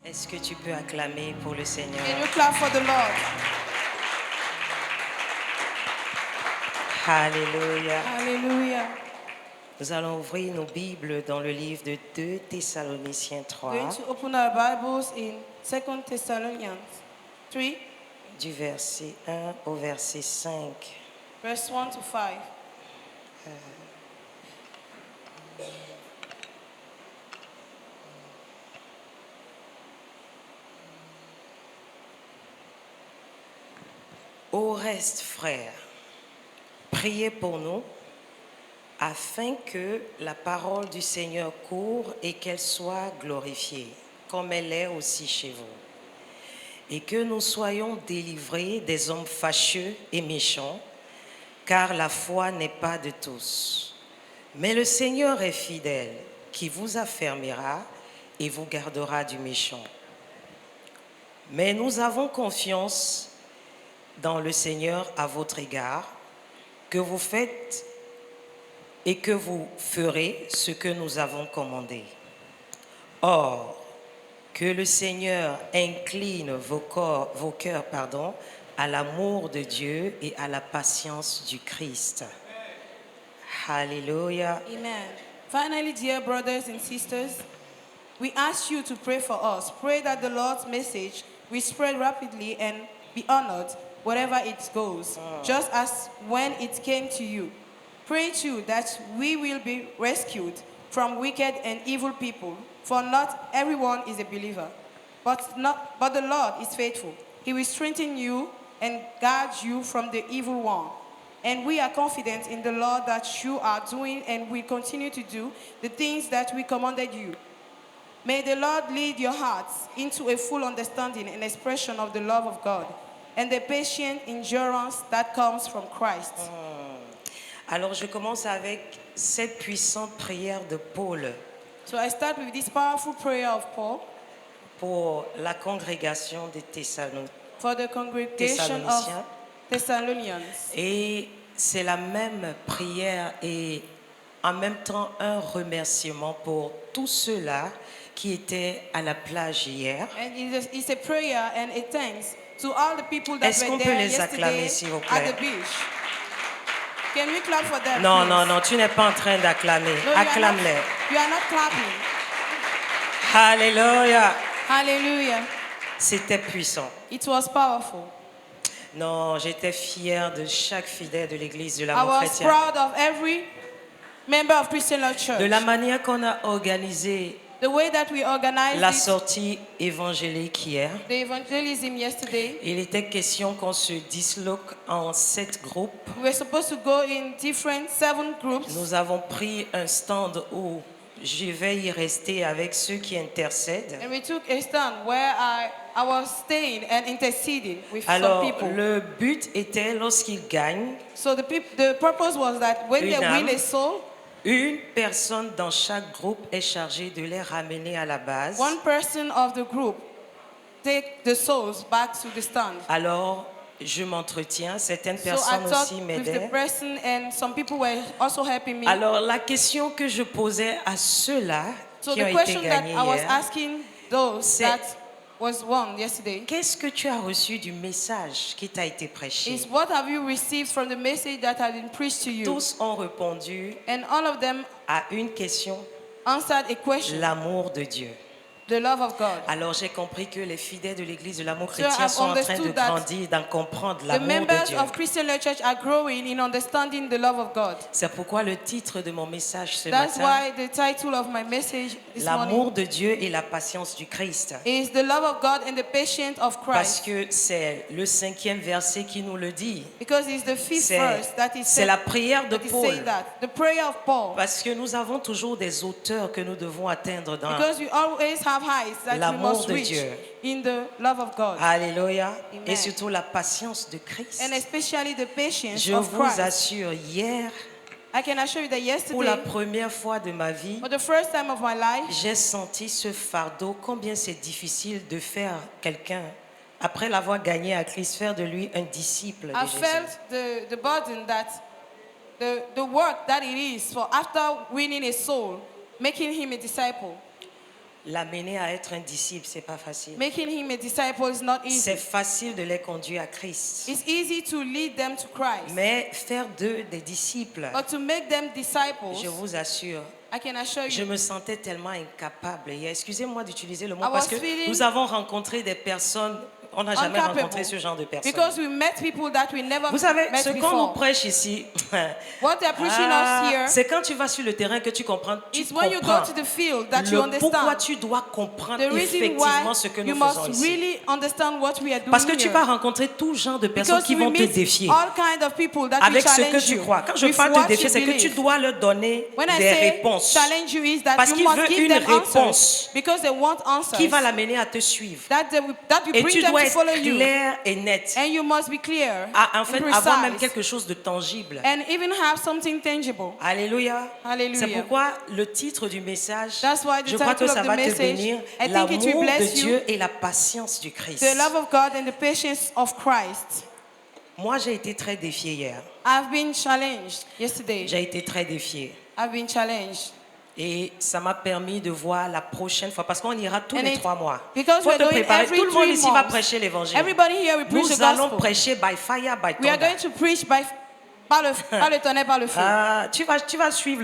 Est-ce que tu peux acclamer pour le Seigneur? Can you clap for the Lord? Alléluia. Hallelujah. Nous allons ouvrir nos Bibles dans le livre de 2 Thessaloniciens We're going 3, to open our Bibles in 2 Thessalonians 3, du verset 1 au verset 5. verse 1 to 5. Au reste, frères, priez pour nous afin que la parole du Seigneur court et qu'elle soit glorifiée, comme elle est aussi chez vous. Et que nous soyons délivrés des hommes fâcheux et méchants, car la foi n'est pas de tous. Mais le Seigneur est fidèle, qui vous affermira et vous gardera du méchant. Mais nous avons confiance dans le Seigneur à votre égard, que vous faites et que vous ferez ce que nous avons commandé. Or, que le Seigneur incline vos cœurs à l'amour de Dieu et à la patience du Christ. Alléluia. Amen. Finally, dear brothers and sisters, we ask you to pray for us. Pray that the Lord's message will spread rapidly and be honored wherever it goes, just as when it came to you. Pray too that we will be rescued from wicked and evil people, for not everyone is a believer. But the Lord is faithful. He will strengthen you and guard you from the evil one. And we are confident in the Lord that you are doing and will continue to do the things that we commanded you. May the Lord lead your hearts into a full understanding and expression of the love of God and the patient endurance that comes from Christ. Alors je commence avec cette puissante prière de Paul So I start with this powerful prayer of Paul pour la congrégation des Thessaloniciens. for the congregation of Thessalonians. Et c'est la même prière et en même temps un remerciement pour tous ceux-là qui étaient à la plage hier. And it's a prayer and a thanks to all the people that Est-ce were qu'on peut there les acclamer, yesterday s'il vous at plaît? the beach. Can we clap for them? Non, please? non, non, tu n'es pas en train d'acclamer. No, Acclame-les. you are not clapping. Alléluia. Hallelujah. C'était puissant. It was powerful. Non, j'étais fière de chaque fidèle de l'église de I l'amour was chrétien. proud of every member of Christian Love Church. De la manière qu'on a organisé The way that we organized la it, sortie évangélique hier. the evangelism yesterday. Il était question qu'on se disloque en 7 groupes. We were supposed to go in 7 groups. Nous avons pris un stand où je vais y rester avec ceux qui intercèdent. And we took a stand where I was staying and interceding with Alors, some people. le but était, lorsqu'ils gagnent, So the purpose was that when they Une âme. win a soul, une personne dans chaque groupe est chargée de les ramener à la base. one person of the group take the souls back to the stand. Alors, je m'entretiens, certaines So I personnes talked aussi with the m'aidaient. person and some people were also helping me. Alors, la question que je posais à ceux-là So qui the ont été question that gagnés I was hier, asking those C'est- that was won yesterday qu'est-ce que tu as reçu du message qui t'a été prêché? is what have you received from the message that had been preached to you? Tous ont répondu And all of them à une question, answered a question, l'amour de Dieu. the love of God. Alors j'ai compris que les fidèles de l'église de l'amour So chrétien I've sont en train de understood that grandir, d'en comprendre The l'amour de members Dieu. of Christian Love Church are growing in understanding the love of God. C'est pourquoi le titre de mon message ce That's matin, why the title of my message this l'amour morning de Dieu et la patience du Christ. is the love of God and the patience of Parce Christ. que c'est le 5e verset qui nous le dit. Because it's the 5th verse that is C'est la prière de that is Paul. saying that. The prayer of Paul. Parce que nous avons toujours des auteurs que nous devons atteindre dans Because we always have heights that we l'amour must de reach Dieu. in the love of God. Alléluia. Amen. Et surtout la patience de Christ. And especially the patience Je of vous Christ. assure, hier, I can assure you that pour la yesterday, première fois de ma vie, for the first time of my life, j'ai senti ce fardeau, combien c'est difficile de faire quelqu'un, après l'avoir gagné à Christ, faire de lui un disciple de I Jésus. felt the burden that the work that it is for after winning a soul, making him a disciple. l'amener à être un disciple, c'est pas facile. Making him a disciple is not C'est easy. facile de les conduire à Christ. It's easy to lead them to Christ. Mais faire d'eux des disciples, But to make them disciples, je vous assure, I can assure je you, me sentais tellement incapable. Et excusez-moi d'utiliser le mot I parce was que feeling nous avons rencontré des personnes, on n'a jamais incapable. rencontré ce genre de personnes. Because we met people that we never Vous savez, met ce qu'on nous before. prêche ici, What they're preaching us here c'est quand tu vas sur le terrain que tu comprends, tu is when you go comprends to the field that you le pourquoi understand tu dois comprendre the reason effectivement why ce que you nous faisons must ici. really understand what we are doing Parce que tu here. vas rencontrer tout genre de personnes Because qui we vont te meet défier all kind of people that avec will ce que challenge tu you crois. Quand je with parle de what défier, you c'est que tu believe. dois leur donner When I des say réponses challenge you is that Parce you qu'il must veut give une them réponse answers because they want answers qui va l'amener à te suivre. that will Et bring tu them dois to être follow you. clair et net. And you must be clear En fait, and avoir même precise quelque chose de tangible. and even have something tangible. Alléluia. Hallelujah. C'est pourquoi le titre du message, That's why the je crois que title ça of the va te message, bénir, I think l'amour it will bless de you. Dieu et la patience du Christ. The love of God and the patience of Christ. Moi, j'ai été très défiée hier. I've been challenged yesterday. J'ai été très défiée. I've been challenged. Et ça m'a permis de voir la prochaine fois, parce qu'on ira tous And les it- 3 mois. because Faut we're te going préparer. every Tout le monde 3 ici va months. prêcher l'évangile. Everybody here will preach Nous the allons gospel. prêcher by fire, by We are thunder. going to preach par le tonnerre, par le feu. Tu vas suivre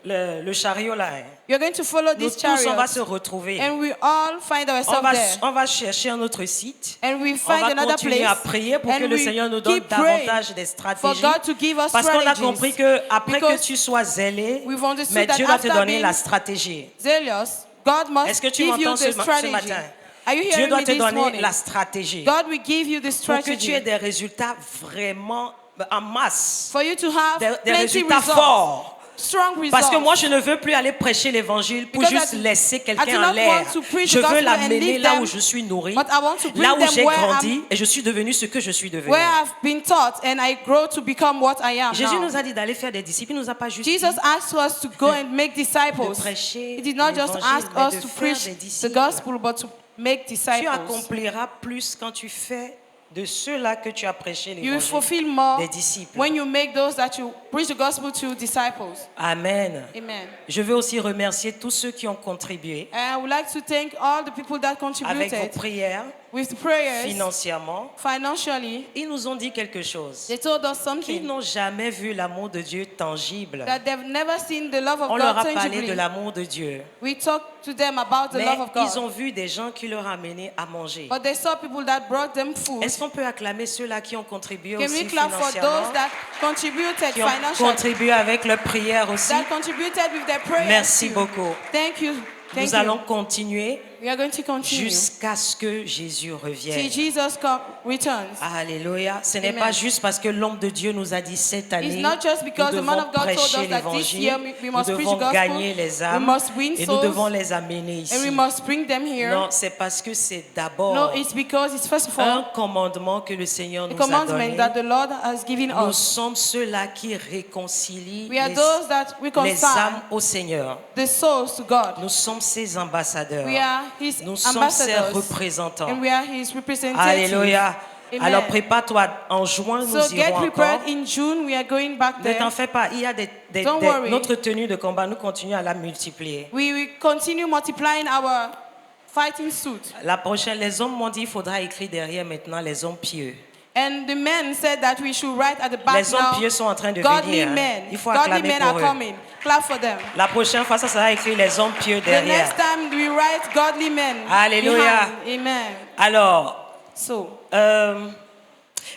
le chariot là. Hein. You're going to follow Nous this tous, on va chariot. se retrouver. And we all find ourselves there. On va chercher un autre site. And we On find va another continuer place. à prier pour And que le we Seigneur nous donne keep praying davantage des for stratégies. God to give us Parce qu'on a strategies. compris que après que Because tu sois zélé, we've understood mais that Dieu va te after donner being la stratégie. Zealous, God must Est-ce que tu give you m'entends the ce strategy. matin? Are you Dieu hearing doit me te this donner morning? la stratégie God will give you the pour que tu aies strategy des résultats vraiment en masse, for you to have des plenty résultats results, forts. strong results. Parce que moi, je ne veux plus aller prêcher l'évangile pour Because juste I do laisser not quelqu'un en l'air. want to preach Je the veux gospel and l'amener leave là them, où je suis nourri, but I want to bring là où them j'ai where grandi et je suis devenu ce que je suis devenu. where I've been taught and I grow to become what I am Jésus now. nous a dit d'aller faire des disciples, il nous a pas juste Jesus dit asked us to go and make de disciples. prêcher He did not just l'évangile, ask mais us de to faire preach des the disciples. gospel, but to make Tu disciples. accompliras plus quand tu fais de ceux-là que tu as prêché You will l'évangile fulfill more des disciples. when you make those that you preach the gospel to disciples. Amen. Amen. Je veux aussi remercier tous ceux qui ont contribué And I would like to thank all the people that avec vos contributed prières with the prayers financièrement. financially. Ils nous ont dit quelque chose. They told us Qu'ils something n'ont jamais vu l'amour de Dieu tangible. that they've never seen the love of On leur God a parlé tangibly. de l'amour de Dieu. We talked to them about the Mais love of ils ont God. vu des gens qui leur amenaient à manger. But they saw people that brought them food. Est-ce qu'on peut acclamer ceux-là qui ont contribué Can aussi we clap for financièrement, those that contributed qui ont financially, contribué avec leur prière aussi? that contributed with their prayers? Merci too? beaucoup. Thank you. Thank Nous allons you. continuer We are going to continue jusqu'à ce que Jésus till revienne. Jesus returns. Alléluia. Ce n'est Amen. pas juste parce que l'homme de Dieu nous a dit cette année, It's not just because nous the man devons of God told prêcher us that this l'évangile, year we nous must preach devons the gospel, gagner les we âmes must win et nous souls, devons les amener and we ici. must bring them here. Non, c'est parce que c'est d'abord No, it's because it's first of un all commandement que le Seigneur a nous a commandment donné. that the Lord has given Nous us. sommes ceux-là qui réconcilient We are les those that les reconcile âmes au Seigneur. the souls to God. Nous sommes ses ambassadeurs. We are His Nous sommes ses ambassadors, représentants. and we are His representatives. Alléluia. Amen. Alors prépare-toi. En juin, nous So get irons prepared. encore. In June, we are going back Ne there. t'en fais pas. Il y a Don't worry. notre tenue de combat. Nous continuons à la multiplier. We will continue multiplying our fighting suit. La prochaine, les hommes m'ont dit il faudra écrire derrière maintenant les hommes pieux. And the men said that we should write at the back Les hommes now. pieux sont en train de Godly venir. Hein. men. Il faut Godly acclamer men pour are eux. coming. Clap for them. La prochaine fois, ça sera écrit les hommes pieux The derrière. next time we write godly men. Alléluia. behind. Amen. Alors, So,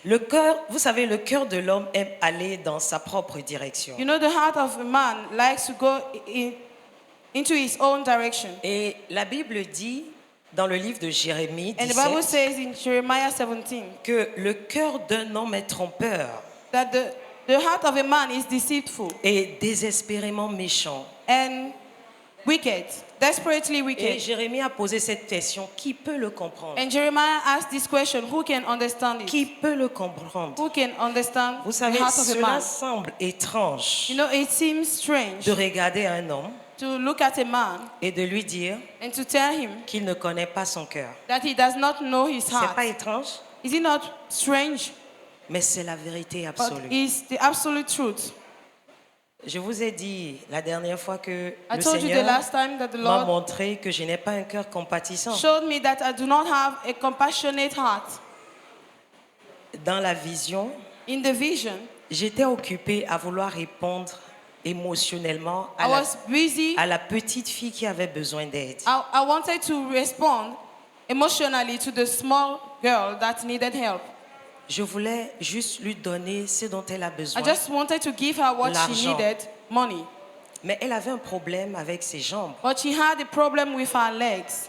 le cœur, vous savez, le cœur de l'homme aime aller dans sa propre direction. you know, the heart of a man likes to go into his own direction. Et la Bible dit dans le livre de Jérémie And the Bible 17 says in Jeremiah 17 que le cœur d'un homme est trompeur that the heart of a man is deceitful et désespérément méchant. and wicked, desperately Et wicked. Jérémie a posé cette question, qui peut le comprendre? And Jeremiah asked this question, who can understand it? Qui peut le comprendre? Who can understand Vous the savez, heart of a cela man? semble étrange You know, it seems strange de regarder un homme to look at a man et de lui dire and to tell him qu'il ne connaît pas son cœur. that he does not know his C'est heart. pas étrange, Is it not strange? mais c'est la vérité But absolue. it's the absolute truth. Je vous ai dit la dernière fois que I le told you the Seigneur last time that the m'a Lord montré que je n'ai pas un cœur compatissant. showed me that I do not have a compassionate heart. Dans la vision, In the vision, j'étais occupée à vouloir répondre émotionnellement I was busy. à la petite fille qui avait besoin d'aide. I wanted to respond emotionally to the small girl that needed help. Je voulais juste lui donner ce dont elle a besoin. I just wanted to give her what she L'argent. needed, money. Mais elle avait un problème avec ses jambes. But she had a problem with her legs.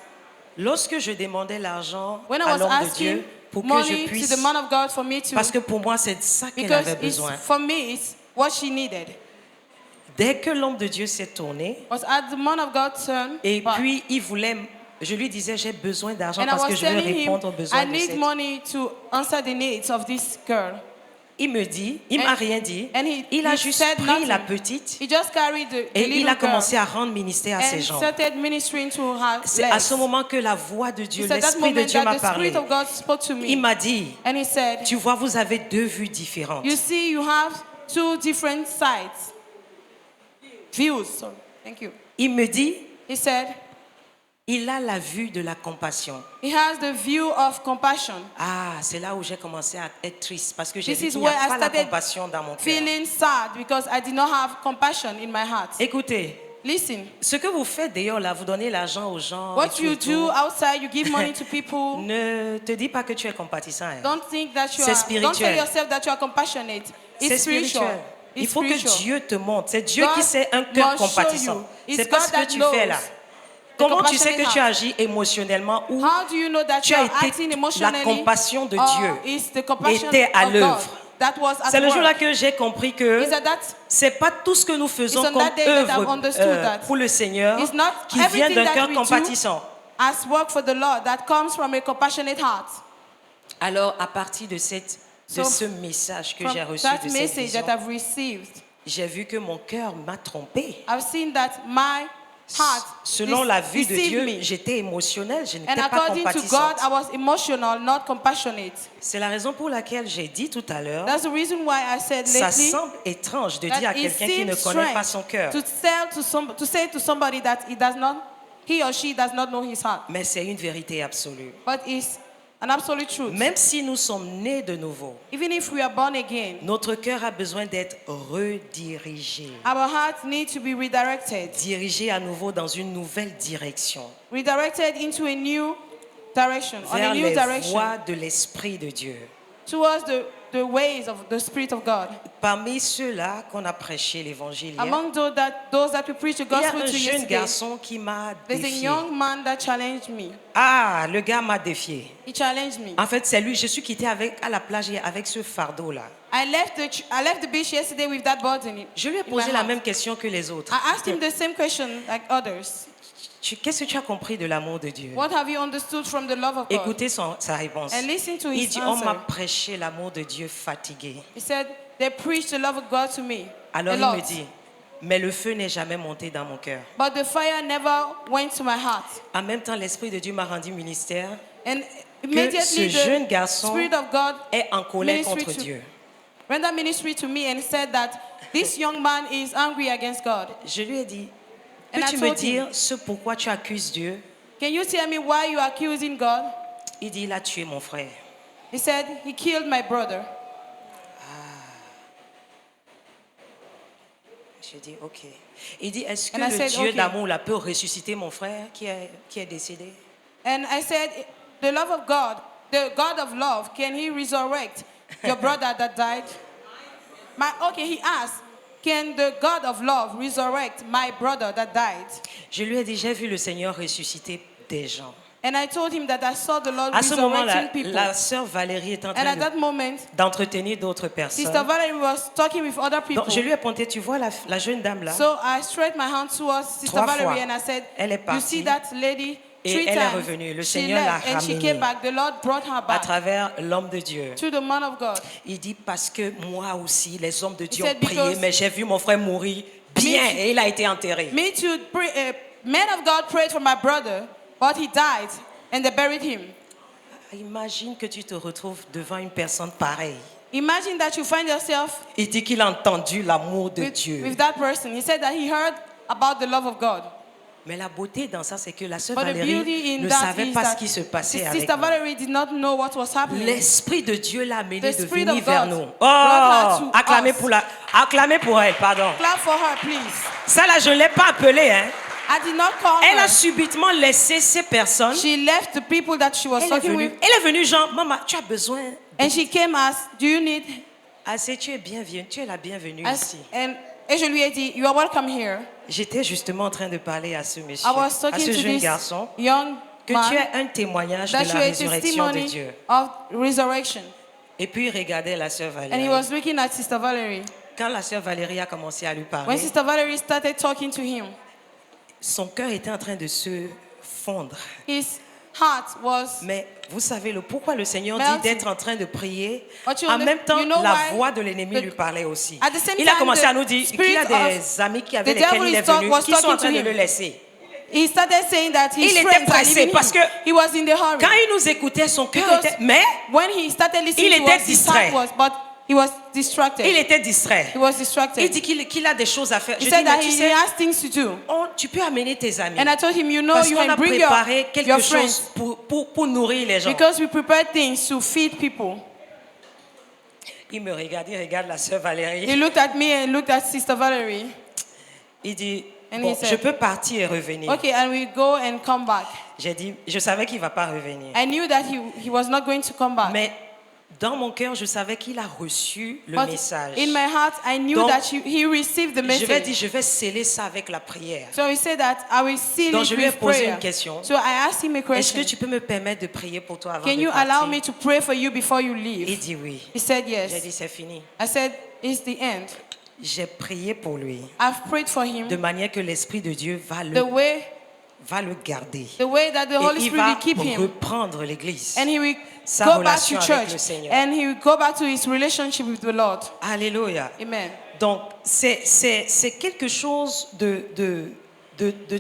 Lorsque je demandais l'argent When I à was l'homme de asking Dieu pour que je money to puisse... the man of God for me to, Parce que pour moi, c'est de ça qu'elle because avait it's, besoin. for me, it's what she needed. Dès que l'homme de Dieu s'est tourné, But at the man of God turned et back, puis il voulait... Je lui disais, j'ai besoin d'argent and I parce que was je veux telling him, répondre aux besoins I de need cette... money to answer the needs of this girl. Il me dit, il And- m'a rien dit. and Il a he juste said pris nothing. la petite He just carried the et little il a girl commencé à rendre ministère à ses and jambes. started ministering to her C'est à legs. ce moment que la voix de Dieu, It's at that l'Esprit de moment Dieu that m'a the parlé. Spirit of God spoke to me. Il m'a dit, And he said, tu vois, vous avez deux vues différentes. you see, you have two different sides. Views, sorry. Thank you. Il me dit, He said, il a la vue de la compassion. he has the view of compassion. Ah, c'est là où j'ai commencé à être triste parce que j'ai This vu is qu'il n'y a where I pas la started compassion dans mon cœur. feeling sad because I did not have compassion in my heart. Écoutez, Listen, ce que vous faites d'ailleurs là, vous donnez l'argent aux gens. et what tout you et tout. do outside, you give money to people. Ne te dis pas que tu es compatissant. hein. Don't think that you C'est are. Don't tell spirituel. yourself that you are compassionate. C'est It's spiritual. spirituel. Il It's faut que spiritual. Dieu te montre. C'est Dieu God qui sait un cœur must show compatissant. you. It's C'est pas God ce that que tu knows fais là. the Comment tu sais que compassionate tu heart. agis émotionnellement ou How do you know that tu you as are été acting la emotionally? compassion de or Dieu is the compassion était à of God l'œuvre. that was at C'est le jour-là work? que j'ai compris que Is that c'est pas tout ce que nous faisons It's on comme that day that I've œuvre understood that pour le Seigneur it's not qui vient everything d'un that cœur we do compatissant. as work for the Lord that comes from a compassionate heart. Alors, à partir de So, ce message que From j'ai reçu that de cette message vision, that I've received, j'ai vu que mon cœur m'a trompé. I've seen that my heart Selon la vue de deceived Dieu, me. j'étais émotionnelle, je n'étais And pas according to God, compatissante. I was emotional, not compassionate. C'est la raison pour laquelle j'ai dit tout à l'heure, That's the reason why I said ça lately semble étrange de dire à that it quelqu'un qui ne seems connaît pas strange son cœur. to say to somebody that he or she does not know his heart. Mais c'est une vérité absolue. But it's an absolute truth. Même si nous sommes nés de nouveau, Even if we are born again, notre cœur a besoin d'être redirigé. our hearts need to be redirected. Dirigé à nouveau dans une nouvelle direction. Redirected into a new direction, on a Vers new les direction, voies de l'Esprit de Dieu. towards the ways of the Spirit of God. Parmi ceux-là qu'on a prêché l'évangile hier, Among those that we preach the il y a gospel un to jeune yesterday, garçon qui m'a there's a défié. young man that challenged me. Ah, le gars m'a défié. He challenged me. En fait, c'est lui. Je suis quitté à la plage hier avec ce fardeau-là. I left the beach yesterday with that burden. Je lui ai in my posé la heart. même question que les autres. I asked him the same question like others. Qu'est-ce que tu as compris de l'amour de Dieu? What have you understood from the love of God? Écoutez sa réponse. And listen to Il his dit, on m'a answer. prêché l'amour de Dieu fatigué. He said, they preached the love of God to me Alors a il lot. me dit, mais le feu n'est jamais monté dans mon cœur. But the fire never went to my heart. En même temps, l'Esprit de Dieu m'a rendu ministère And que immediately ce jeune the garçon Spirit of God est en colère ministry contre to- Dieu. rendered ministry to me and said that this young man is angry against God. Je lui ai dit, And I peux-tu me told dire ce pourquoi tu accuses Dieu? Can you tell me why you are accusing God? Il dit, il a tué mon frère. He said, he killed my brother. Je dis, ok. Il dit, est-ce que And I le said, Dieu okay. d'amour là peut ressusciter mon frère qui est décédé? And I said, the love of God, the God of love, can he resurrect your brother that died? Okay, he asked, can the God of love resurrect my brother that died? Je lui ai dit, j'ai vu le Seigneur ressusciter des gens. And I told him that I saw the Lord À ce moment-là, resurrecting people. la sœur Valérie est en And train at that moment, d'entretenir d'autres personnes. Sister Valerie was talking with other people. Donc je lui ai pointé, tu vois la jeune dame là? So I stretched my hand towards Sister 3 Valerie fois. and I said, Elle est you partie. see that lady? Et 3 elle est times revenue. Le she Seigneur left l'a and she ramenée. came back. The Lord brought her À back travers l'homme de Dieu. to the man of God. Il dit, parce que moi aussi, les hommes de Dieu said, ont prié, because mais j'ai vu mon frère mourir bien et il a été enterré. Me too, men of God prayed for my brother, but he died and they buried him. Imagine que tu te retrouves devant une personne pareille. Imagine that you find yourself Il dit qu'il a entendu l'amour de with Dieu. that person. He said that he heard about the love of God. Mais la beauté dans ça, c'est que la sœur But the beauty Valérie in ne that savait is pas ce that qui se passait avec Sister nous. Valerie did not know what was happening. L'Esprit de Dieu l'a amené The de Spirit venir of vers God nous. brought her Oh, to acclamez us. acclamez pour elle, pardon. Clap for her, please. Ça là, je ne l'ai pas appelée. Hein. I did not call Elle her. a subitement laissé ces personnes. She left the people that she was talking with, Elle est venue genre, maman, tu as besoin. and she came as, do you need? Assez, tu es bienvenue, tu es la bienvenue As, ici. et je lui ai dit, you are welcome here. J'étais justement en train de parler à ce monsieur, I was à talking ce to jeune this garçon, young que tu man es un témoignage de that la you are a résurrection de testimony Dieu. of resurrection. Et puis il regardait la sœur And he Valérie. was looking at Sister Valerie. Quand la sœur Valérie a commencé à lui When parler, Sister Valerie started talking to him, son cœur était en train de se fondre. his heart was, Mais vous savez pourquoi le Seigneur dit melting. d'être en train de prier. But you En même temps, you know la why voix de l'ennemi the- lui parlait aussi. At the same Il a time, commencé the à nous dire qu'il y a spirit des amis qui avec the lesquels devil il est is talk- venu, was qui sont en talking train to de him. le laisser. he started saying that his Il était friends are pressé leaving parce him. que He was in the hurry. Quand il nous écoutait, son cœur Because était... Mais when he started listening il to était us, his distrait. heart was, but he was distracted. il était distrait. He was distracted. Il dit qu'il a des choses à faire. He Je said dis, mais that tu he sais, has things to do. tu peux amener tes amis. And I told him, you know, Parce you qu'on can a bring your préparé quelque friends. chose pour nourrir les gens. Because we prepare things to feed people. Il me regarde, il regarde la sœur He Valérie. looked at me and looked at Sister Valerie. Il dit, And bon, he said, je peux partir et revenir. Okay, and we go and come back. J'ai dit, je savais qu'il ne va pas revenir. I knew that he was not going to come back. Mais dans mon cœur, je savais qu'il a reçu le But message. in my heart, I knew Donc, that he received the Je vais dire, message. je vais sceller ça avec la prière. So he said that I will seal Donc, it je lui ai with posé prayer. une question. So I asked him a Est-ce que question. tu peux me permettre de prier pour toi avant Can de you partir? allow me to pray for you before you Il leave? dit oui. He said J'ai yes. dit, c'est fini. I said, it's the end. J'ai prié pour lui I've prayed for de him manière que l'Esprit de Dieu va the way garder. that the Holy Et il Spirit va will keep him. reprendre l'Église. And he will Sa go back relation to avec church. le Seigneur. And he will go back to his relationship with the Lord. Alléluia. Amen. Donc, c'est quelque chose de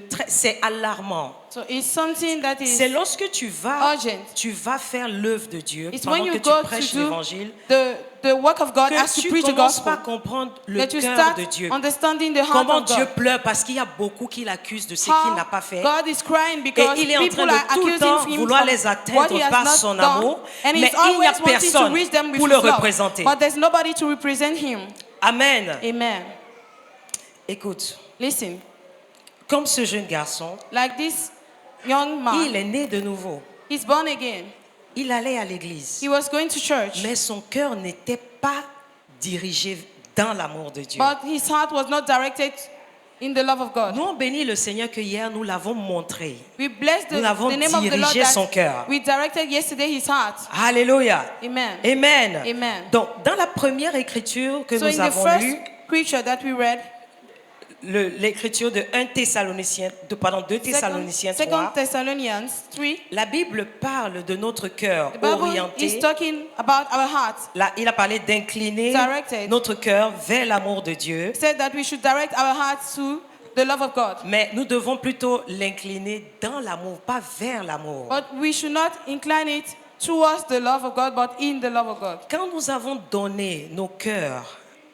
très... C'est alarmant. So it's something that C'est is lorsque tu vas faire l'œuvre de Dieu, it's pendant when que you tu go prêches to do l'évangile, the work of God as que to tu preach the commences gospel. pas à comprendre le That you cœur start de Dieu. understanding the heart Comment of Dieu God. pleure parce qu'il y a beaucoup qui l'accusent de ce qu'il n'a How pas fait. God is crying Et because il est en train people are de tout le temps accusing him vouloir of les what atteindre he has par not son done, amour, and mais he's il n'y a always wanting to personne reach them with pour his le love. représenter. But there's nobody to represent him. Amen. Amen. Écoute, Listen, comme ce jeune garçon, like this young il man, est né de nouveau. he's born again. Il allait à l'église, He was going to church, mais son cœur n'était pas dirigé dans l'amour de Dieu. but his heart was not directed in the love of God. Nous on bénit le Seigneur que hier nous l'avons montré. We bless Nous avons the name of the Lord dirigé son that cœur. we directed yesterday his heart. Alléluia. Amen. Amen. Amen. Donc, dans la première écriture que So nous in the avons first lue, scripture that we read, l'écriture de 2 Thessaloniciens 3, Second Thessalonians 3, la Bible parle de notre cœur the Bible is orienté. talking about our hearts. Là, il a parlé d'incliner Directed. notre cœur vers l'amour de Dieu. It said that we should direct our hearts to the love of God. Mais nous devons plutôt l'incliner dans l'amour, pas vers l'amour. But we should not incline it towards the love of God, but in the love of God. Quand nous avons donné nos cœurs,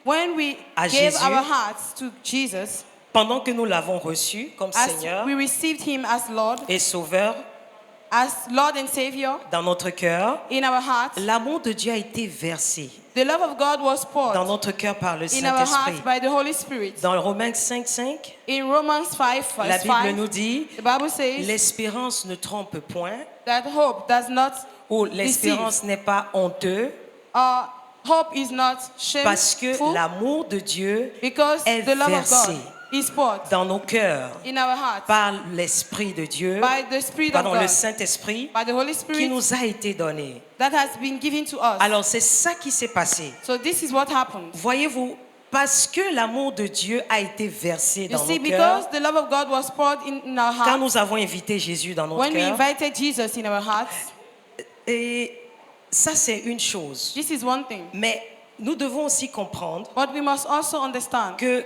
When we À gave Jésus, our hearts to Jesus, pendant que nous l'avons reçu comme as Seigneur we received Him as Lord et Sauveur and Savior dans notre cœur, in our hearts, l'amour de Dieu a été versé the love of God was poured dans notre cœur par le in our hearts Saint-Esprit. by the Holy Spirit. Dans Romains 5:5, In Romans 5, la verse Bible 5, nous dit the Bible says l'espérance ne trompe point, that hope does not ou l'espérance n'est pas honteux, hope is not parce que shameful, l'amour de Dieu because est the love of versé God is poured dans nos cœurs in our hearts par l'Esprit de Dieu, by the Spirit of pardon, le God, Saint-Esprit by the Holy qui Spirit nous a été donné. that has been given to us. Alors c'est ça qui s'est passé. So this is what happened. Voyez-vous, parce que l'amour de Dieu a été versé You dans see, nos cœurs, because the love of God was poured in our quand hearts, nous avons invité Jésus dans notre when we cœur, invited Jesus in our hearts, et ça c'est une chose. this is one thing. Mais nous devons aussi comprendre But we must also understand que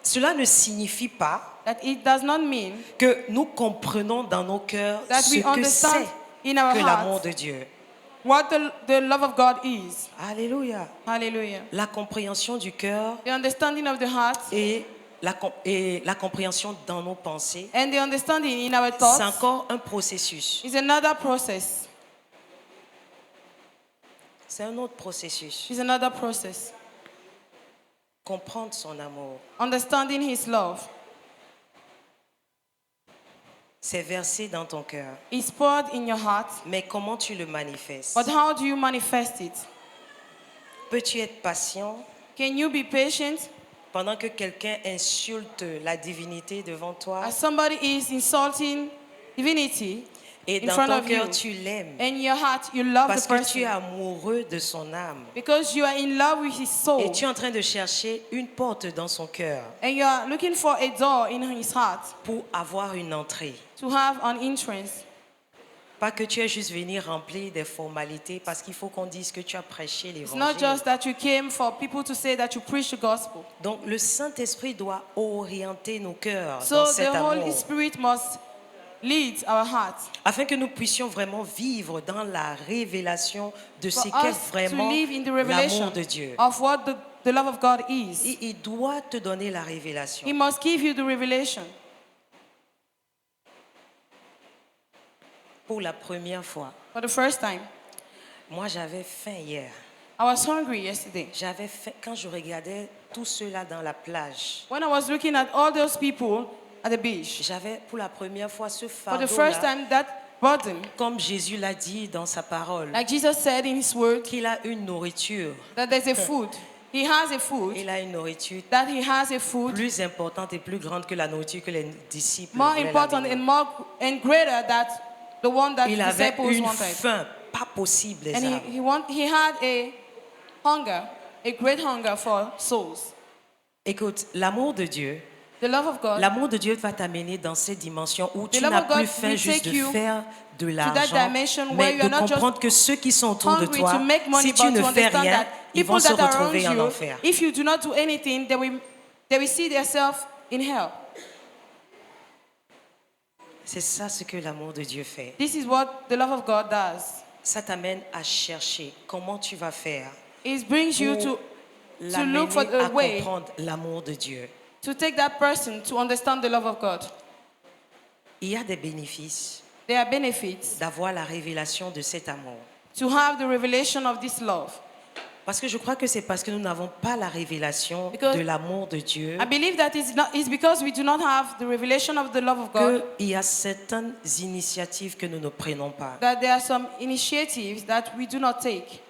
cela ne signifie pas that it does not mean que nous comprenons dans nos cœurs that ce we que understand c'est in our que l'amour hearts de Dieu. what the love of God is. Alléluia. Hallelujah. La compréhension du cœur The understanding of the heart et la compréhension dans nos pensées, and the understanding in our c'est thoughts encore un processus. is another process. C'est un autre processus. Is another process. Comprendre son amour. Understanding His love C'est versé dans ton cœur. is poured in your heart, Mais comment tu le manifestes? but how do you manifest it? Peux-tu être patient Can you be patient pendant que quelqu'un insulte la divinité devant toi as somebody is insulting divinity et in dans front ton of you? cœur tu l'aimes And in your heart, you love parce the que tu es person amoureux de son âme because you are in love with his soul, et tu es en train de chercher une porte dans son cœur and you are looking for a door in his heart pour avoir une entrée. to have an entrance. Pas que tu es juste venu remplir des formalités parce qu'il faut qu'on dise que tu as prêché It's not l'évangile. just that you came for people to say that you preach the gospel. Donc le Saint-Esprit doit orienter nos cœurs So dans the cet Holy amour Spirit must lead our hearts afin que nous puissions vraiment vivre dans la révélation de ce for qu'est us to vraiment live in the l'amour revelation de Dieu. of what the love of God is. Il doit te donner la révélation. He must give you the revelation. Pour la première fois, For the first time, moi j'avais faim hier. I was hungry yesterday. J'avais faim quand je regardais tout cela dans la plage. When I was looking at all those people at the beach, J'avais pour la première fois ce for the first fardeau-là, time, that burden, comme Jésus l'a dit dans sa parole, like Jesus said in His word, qu'il a une nourriture. that there's a food. He has a food, Il a une nourriture that He has a food plus importante et plus grande que la nourriture que les disciples more voulaient important l'amener. and more and greater than the one that Il the avait disciples une wanted. faim pas possible, les And âmes. he had a hunger, a great hunger for souls. Écoute, l'amour de Dieu, The love of God, l'amour de Dieu va t'amener dans cette dimension où tu love n'as of God plus faim will juste take de you faire de that l'argent, dimension where mais you de are not just comprendre que ceux qui sont autour de hungry toi, to make money, si tu but ne to fais understand rien, that ils vont people se that are around retrouver en you, enfer. if you do not do anything, they will see themselves in hell. C'est ça ce que l'amour de Dieu fait. This is what the love of God does. Ça t'amène à chercher comment tu vas faire It brings you pour to l'amener look for à a way comprendre l'amour de Dieu. to take that person to understand the love of God. Il y a des bénéfices There are benefits d'avoir la révélation de cet amour. to have the revelation of this love. Parce que je crois que c'est parce que nous n'avons pas la révélation Because de l'amour de Dieu I believe that it's because we do not have the revelation of the love of God qu'il y a certaines initiatives que nous ne prenons pas. that there are some initiatives that we do not take.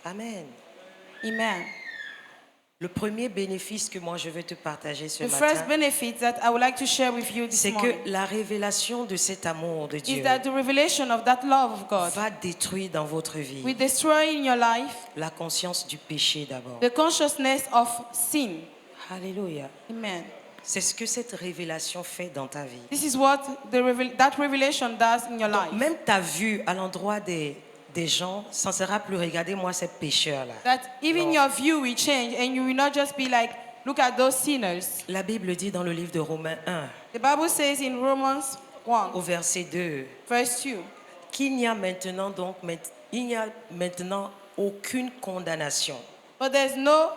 Amen. Amen. Le premier bénéfice que moi je veux te partager ce The first matin, benefit that I would like to share with you this c'est que morning la révélation de cet amour de is Dieu that the revelation of that love of God va détruire dans votre will vie destroy in your life la conscience du péché d'abord. the consciousness of sin. Alléluia. Amen. C'est ce que cette révélation fait dans ta vie. This is what that revelation does in your life. Donc, même ta vue à l'endroit des gens, ça ne sera plus regarder moi ces pécheurs-là. That even Non. your view will change and you will not just be like, look at those sinners. La Bible dit dans le livre de Romains 1, The Bible says in Romans au 1, verset 2, verse 2, qu'il n'y a maintenant donc il n'y a maintenant aucune condamnation but there's no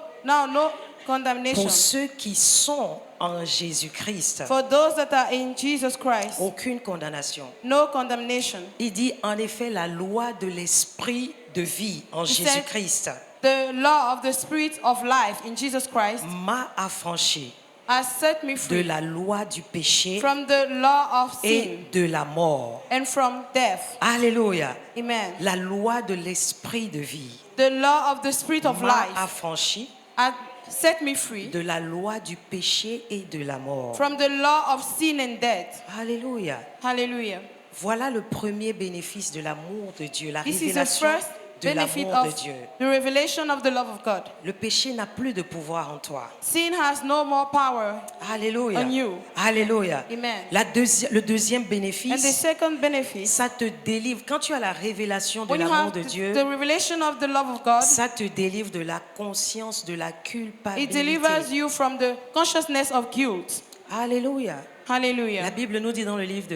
condemnation pour ceux qui sont en Jésus-Christ. for those that are in Jesus Christ. Aucune condamnation. No condemnation. Il dit en effet la loi de l'esprit de vie en said- Jésus-Christ The law of the Spirit of life in Jesus Christ m'a affranchi has set me de free la loi du péché from the law of sin et de la mort. and from death. Alléluia. Amen. La loi de l'esprit de vie The law of the Spirit of m'a life affranchi has set me free de la loi du péché et de la mort. from the law of sin and death. Alléluia. Hallelujah. Voilà le premier bénéfice de l'amour de Dieu, la This is the révélation first de benefit l'amour de of Dieu. the revelation of the love of God. Le péché n'a plus de pouvoir en toi. Sin has no more power. Alléluia. On you. Alléluia. Amen. Le deuxième And the bénéfice, second benefit, ça te délivre. Quand tu as la révélation de when you l'amour have de Dieu, the revelation of the love of God, ça te délivre de la conscience de la it culpabilité. delivers you from the consciousness of guilt. Alléluia. La Hallelujah. Bible nous dit dans le livre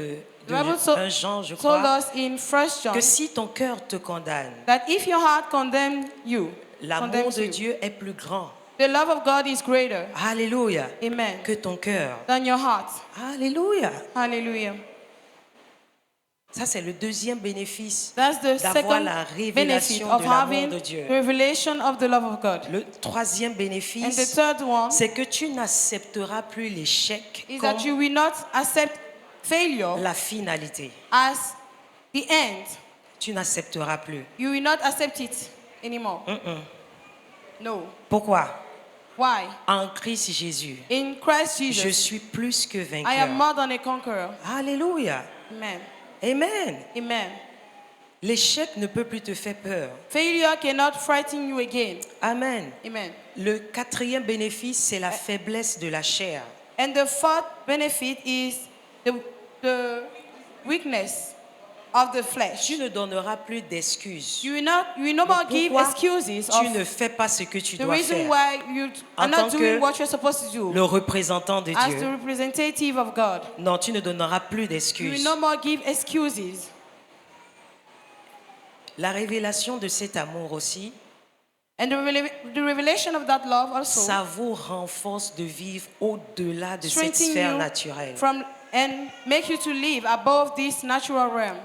de The Bible 1 Jean, je told crois, us in 1 John que si ton cœur te condamne, that if your heart condemns you, l'amour de Dieu est plus grand. the love of God is greater. Alléluia. Amen. Que ton cœur. Than your heart. Alléluia. Hallelujah. Ça, c'est le deuxième bénéfice That's the d'avoir second la benefit révélation of de l'amour having de Dieu. the revelation of the love of God. Le troisième And the bénéfice, third one c'est que tu n'accepteras plus l'échec is comme that you will not accept failure la finalité. as the end. Tu n'accepteras plus. You will not accept it anymore. No. Pourquoi? Why? En Christ Jésus, In Christ je Jesus, suis plus que I am vainqueur. more than a conqueror. Alléluia. Amen. Amen. Amen. L'échec ne peut plus te faire peur. Failure cannot frighten you again. Amen. Amen. Le quatrième bénéfice, c'est la faiblesse de la chair. And the fourth benefit is the weakness of the flesh. Tu ne donneras plus d'excuses. You will no more give Pourquoi excuses tu of ne fais pas ce que tu the dois reason faire why you are En tant not que doing what you're supposed to do le représentant de as the Dieu? representative of God. Non, tu ne donneras plus You will d'excuses. no more give excuses. La révélation de cet amour aussi, And the revelation of that love also ça vous renforce de vivre au-delà de cette strengthens sphère you naturelle. and make you to live above this natural realm,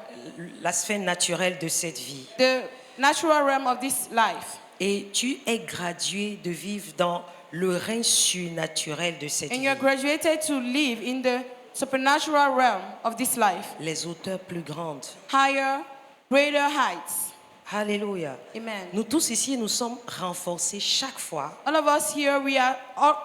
La sphère naturelle de cette vie. the natural realm of this life. Et tu es gradué de vivre dans le règne surnaturel de cette And vie. you're graduated to live in the supernatural realm of this life. Les hauteurs plus grandes. Higher, greater heights. Alléluia. Amen. Nous tous ici, nous sommes renforcés chaque fois All of us here, we are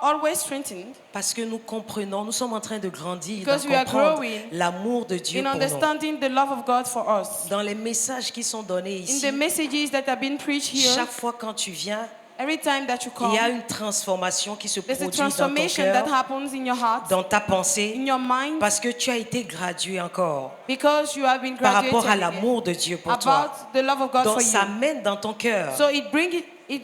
always strengthened parce que nous comprenons, nous sommes en train de grandir, Because de we are comprendre growing l'amour de Dieu in pour nous. understanding the love of God for us. Dans les messages qui sont donnés In ici, the messages that have been preached here, chaque fois quand tu viens, every time that you il come, y a une transformation qui se there's a produit dans ton transformation that cœur, happens in your heart, dans ta pensée, in your mind, parce que tu as été gradué encore because you have been par rapport à graduated l'amour de Dieu pour toi. about the love of God Donc for ça you. mène dans ton cœur So it brings in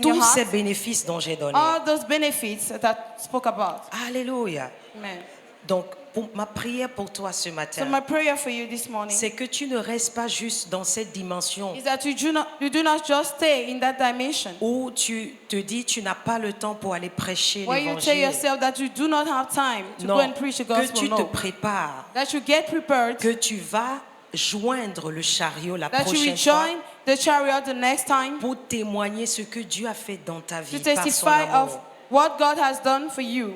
your tous ces heart bénéfices dont j'ai donné. all those benefits that I spoke about. Alléluia. Amen. Donc ma prière pour toi ce So matin, my prayer for you this morning c'est que tu ne restes pas juste dans cette dimension is that you do not just stay in that dimension où tu te dis tu n'as pas le temps pour aller prêcher where you tell l'évangile. yourself that you do not have time to go Non, and preach the que gospel. tu te No. prépares, That you get prepared, que tu vas joindre le chariot la that you prochaine will fois join the chariot the next time pour témoigner ce que Dieu a fait dans ta to vie par son testify of amour. what God has done for you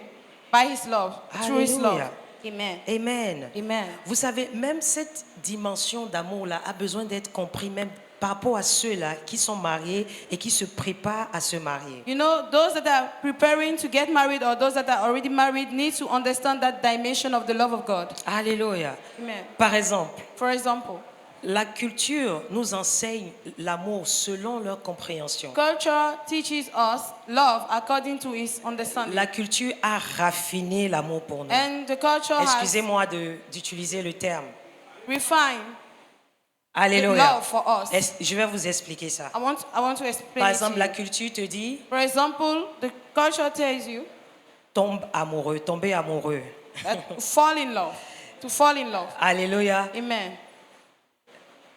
by His love, through His love. Alléluia. Amen. Amen. Amen. Vous savez, même cette dimension d'amour-là a besoin d'être compris même par rapport à ceux-là qui sont mariés et qui se préparent à se marier. You know, those that are preparing to get married or those that are already married need to understand that dimension of the love of God. Alléluia. Amen. Par exemple, For example, la culture nous enseigne l'amour selon leur compréhension. culture teaches us love according to its understanding. La culture a raffiné l'amour pour nous. And the culture has Excusez-moi d'utiliser le terme. refined Alléluia. love for us. Je vais vous expliquer ça. I want to explain Par it to exemple, la you. culture te dit For example, the culture tells you tombe amoureux, tomber amoureux. that to fall in love. Alléluia. Amen.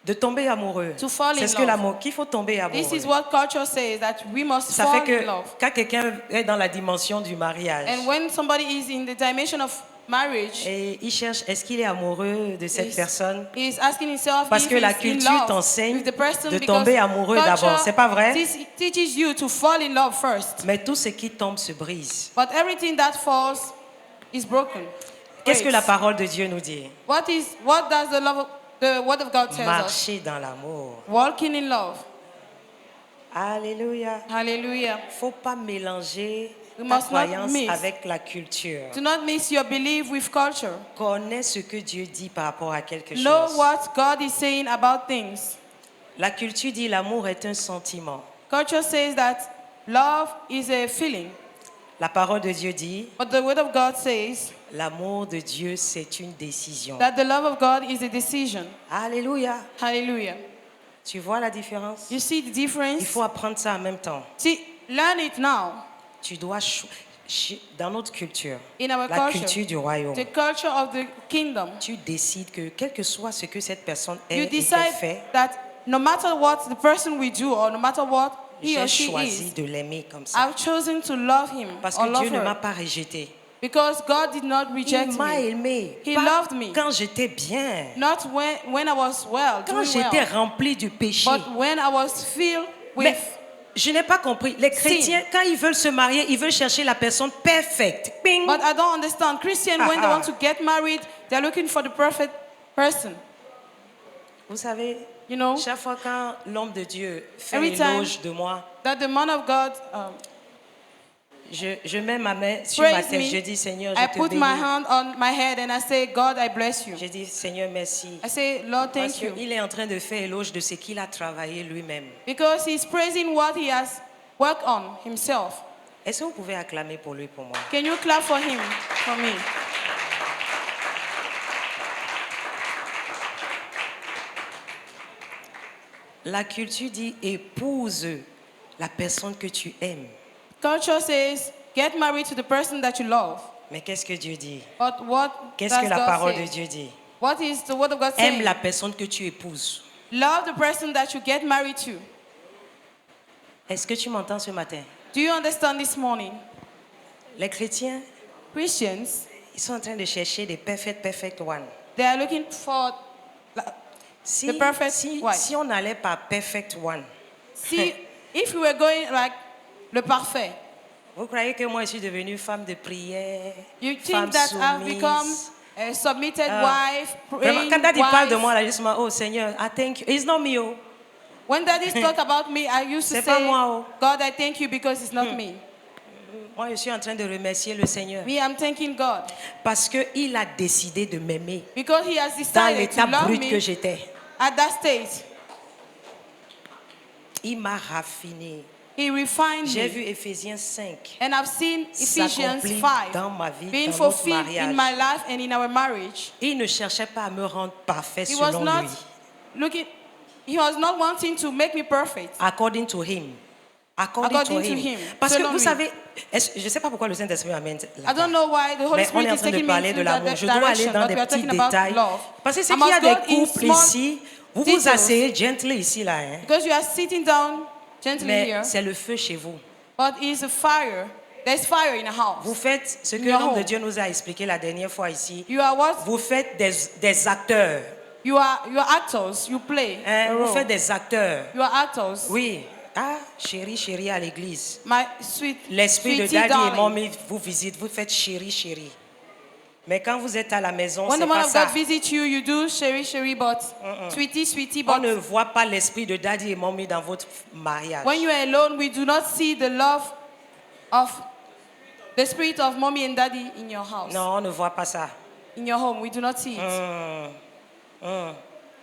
De tomber amoureux. To fall in C'est ce que love. l'amour, qu'il faut tomber amoureux. This is what culture says, that we must Ça fall fait in que love. quand quelqu'un est dans la dimension du mariage And when somebody is in the dimension of marriage, et il cherche, est-ce qu'il est amoureux de cette personne? he is asking himself Parce if que la he's in culture love t'enseigne with the person, de because tomber amoureux culture d'abord. C'est pas vrai? teaches you to fall in love first. Mais tout ce qui tombe se brise. But everything that falls is broken. Qu'est-ce que la Breaks. parole de Dieu nous dit? What does the word of God tell us? Marcher dans l'amour. Walking in love. Alléluia. Hallelujah. Faut pas mélanger We ta must not croyance mix. avec la culture. Do not mix your belief with culture. Connais ce que Dieu dit par rapport à quelque Know chose. what God is saying about things. La culture dit l'amour est un sentiment. Culture says that love is a feeling, La parole de Dieu dit but the word of God says l'amour de Dieu c'est une décision. that the love of God is a decision. Alléluia. Hallelujah. Tu vois la différence? You see the Il difference? faut apprendre ça en même temps. See, learn it now. Tu dois Dans notre culture, In our la culture, culture du royaume, the culture of the kingdom, tu décides que quel que soit ce que cette personne est you et qu'elle decide fait, that no matter what the person will do or no matter what he j'ai or she choisi is, de l'aimer comme ça. I've chosen to love him Parce or que love Dieu ne m'a her pas rejeté. because God did not reject Il m'a me. aimé. He Pas loved me. quand j'étais bien. Not when I was well, Quand doing j'étais well, rempli du péché. but when I was filled Mais with je n'ai pas compris. Les chrétiens, quand ils veulent se marier, ils veulent chercher la personne parfaite. Ping. But I don't understand. Christians, when they want to get married, they're looking for the perfect person. Vous savez, You know, chaque fois quand l'homme de Dieu fait Every time l'éloge de moi, that the man of God je mets ma main sur ma praise tête. me, Je dis, Seigneur, I je te put my bénis. hand on my head and I say, God, I bless you. Je dis, Seigneur, merci. I say, Lord, Parce thank you. qu'il est en train de faire éloge de ce qu'il a travaillé lui-même. Because he's praising what he has worked on himself. Est-ce que vous pouvez acclamer pour lui, pour moi? Can you clap for him, for me? La culture dit épouse la personne que tu aimes. Culture says, get married to the person that you love. Mais qu'est-ce que Dieu dit? But what Qu'est-ce does que la God parole say? de Dieu dit? What is the word of God Aime saying? la personne que tu épouses. Love the person that you get married to. Est-ce que tu m'entends ce matin? Do you understand this morning? Les chrétiens, Christians, ils sont en train de chercher des perfect one. they are looking for. Si, The perfect si, wife. si on n'allait pas perfect one, See, if we were going like le parfait, vous croyez que moi je suis devenue femme de prière, you femme think that I've soumise? become a submitted Ah. wife, Vraiment, praying quand Daddy parle de wife. moi, là, justement, oh Seigneur, I thank you. It's not me, oh. When daddies talk about me, I used to C'est pas say, moi, oh. God, I thank you because it's not me. Moi, je suis en train de remercier le Seigneur Me, I'm thanking God parce qu'il a décidé de m'aimer because He has dans decided l'état to love brut que me j'étais. at that state. Il m'a raffiné. He refined J'ai me. vu Éphésiens 5 And I've seen Ephesians s'accomplir 5 dans ma vie, being dans notre fulfilled in mariage. my life and in our marriage. Il ne cherchait pas à me rendre parfait He was selon not lui. looking, he was not wanting to make me perfect. According to him. According to him. Parce que Selon vous lui. savez, je ne sais pas pourquoi le Saint-Esprit m'amène là. I don't know why the Holy Mais on Spirit est en is train de taking me parler de into l'amour. that Je dois aller direction, dans but des we are petits talking about détails. love. Parce que c'est I qu'il y a must des go in couples small ici, vous vous details. asseyez gently ici là. Hein. Because you are sitting down gently Mais here, c'est le feu chez vous. but it's a fire. There's fire in the Vous house. faites ce que your l'homme de home. Dieu nous a expliqué la dernière fois ici. You are what? Vous faites des acteurs. You are actors. You play Hein, a vous role. faites des acteurs. You are actors. Oui. Ah, chérie à l'église. My sweet, L'esprit de sweetie daddy et darling. mommy vous visite, vous faites chérie. Mais quand vous êtes à la maison, When c'est the man pas of ça. God visits you, you do sherry, but sweetie, On but ne voit pas l'esprit de daddy et mommy dans votre mariage. when you are alone, we do not see the love of the spirit of mommy and daddy in your house. Non, on ne voit pas ça. In your home, we do not see it.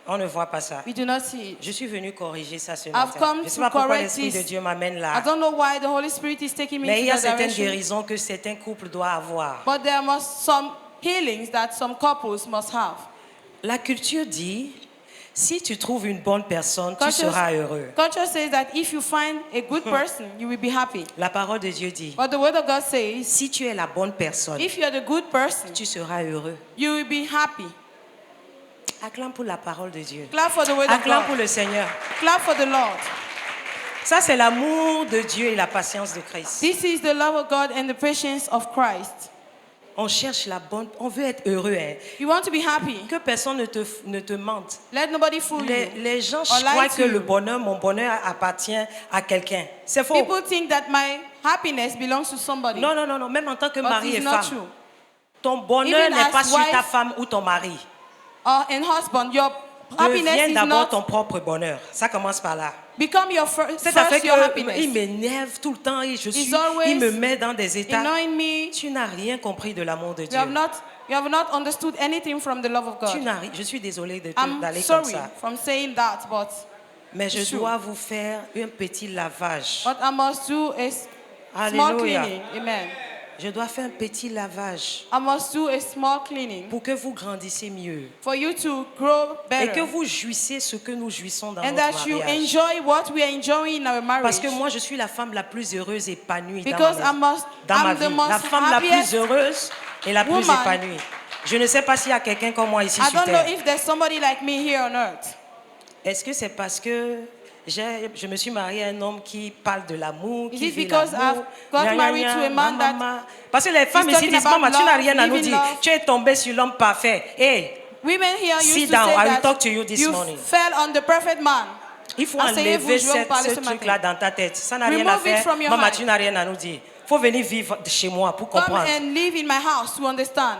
On ne voit pas ça. We do not see it. Je suis venu corriger ça ce I've matin. come Je ne sais to pas pourquoi correct l'esprit de this. Dieu m'amène I là. don't know why the Holy Spirit is taking me Mais il y into a that certaines direction. guérisons que certains couples doivent avoir. But there must some healings that some couples must have. La culture dit, si tu trouves une bonne personne, tu seras heureux. Culture says that if you find a good person, you will be happy. La parole de Dieu dit, But the word of God says, si tu es la bonne personne, if you are the good person, tu seras heureux. you will be happy. Acclame pour la parole de Dieu. Clap for the word of Acclame pour God. le Seigneur. Clap for the Lord. Ça, c'est l'amour de Dieu et la patience de Christ. This is the love of God and the patience of Christ. On cherche la bonne, on veut être heureux. Hein. You want to be happy. Que personne ne te mente. Let nobody fool you. Les gens or lie croient to que you. mon bonheur appartient à quelqu'un. C'est faux. People think that my happiness belongs to somebody. Non, même en tant que But mari et it's not femme. true. Ton bonheur Even n'est as pas sur ta wife- femme ou ton mari. And husband, your happiness Deviens is d'abord not ton propre bonheur. Ça commence par là. become your first C'est à fait your qu'il happiness. m'énerve tout le temps et always il me met dans des états. Annoying me. Tu n'as rien compris de l'amour de You Dieu. have not understood anything from the love of God. Je suis désolée I'm d'aller comme sorry ça. from saying that, but Mais je it's true. dois vous faire un petit lavage. What I must do is small Alléluia. cleaning. Amen. Je dois faire un petit lavage I must do a small cleaning pour que vous grandissiez mieux for you to grow et que better. vous jouissiez ce que nous jouissons dans And notre that you mariage. enjoy what we are enjoying in our marriage. Parce que moi, je suis la femme la plus heureuse et épanouie Because dans ma I'm the vie. most La femme la plus happiest heureuse et la plus woman. épanouie. Je ne sais pas s'il y a quelqu'un comme moi ici I sur don't know terre. if there's somebody like me here on earth. Est-ce que c'est parce que je me suis mariée à un homme qui parle de l'amour, Is qui it vit because l'amour? I've got Gna, gna, married gna, to a man that ma. Parce que les femmes is ici talking disent, about maman, tu n'as love, rien à nous living dire. love. Tu es tombée sur l'homme parfait. Hey, Women here Sit used to down, say I will that talk to you this morning. fell on the perfect man. il faut Asseyez-vous, enlever je vais vous parler ce ce matin. truc-là dans ta tête. Ça n'a rien à Remove it faire. from your Maman, mind. tu n'as rien à nous dire. Il faut venir vivre chez moi pour Come comprendre. and live in my house to understand.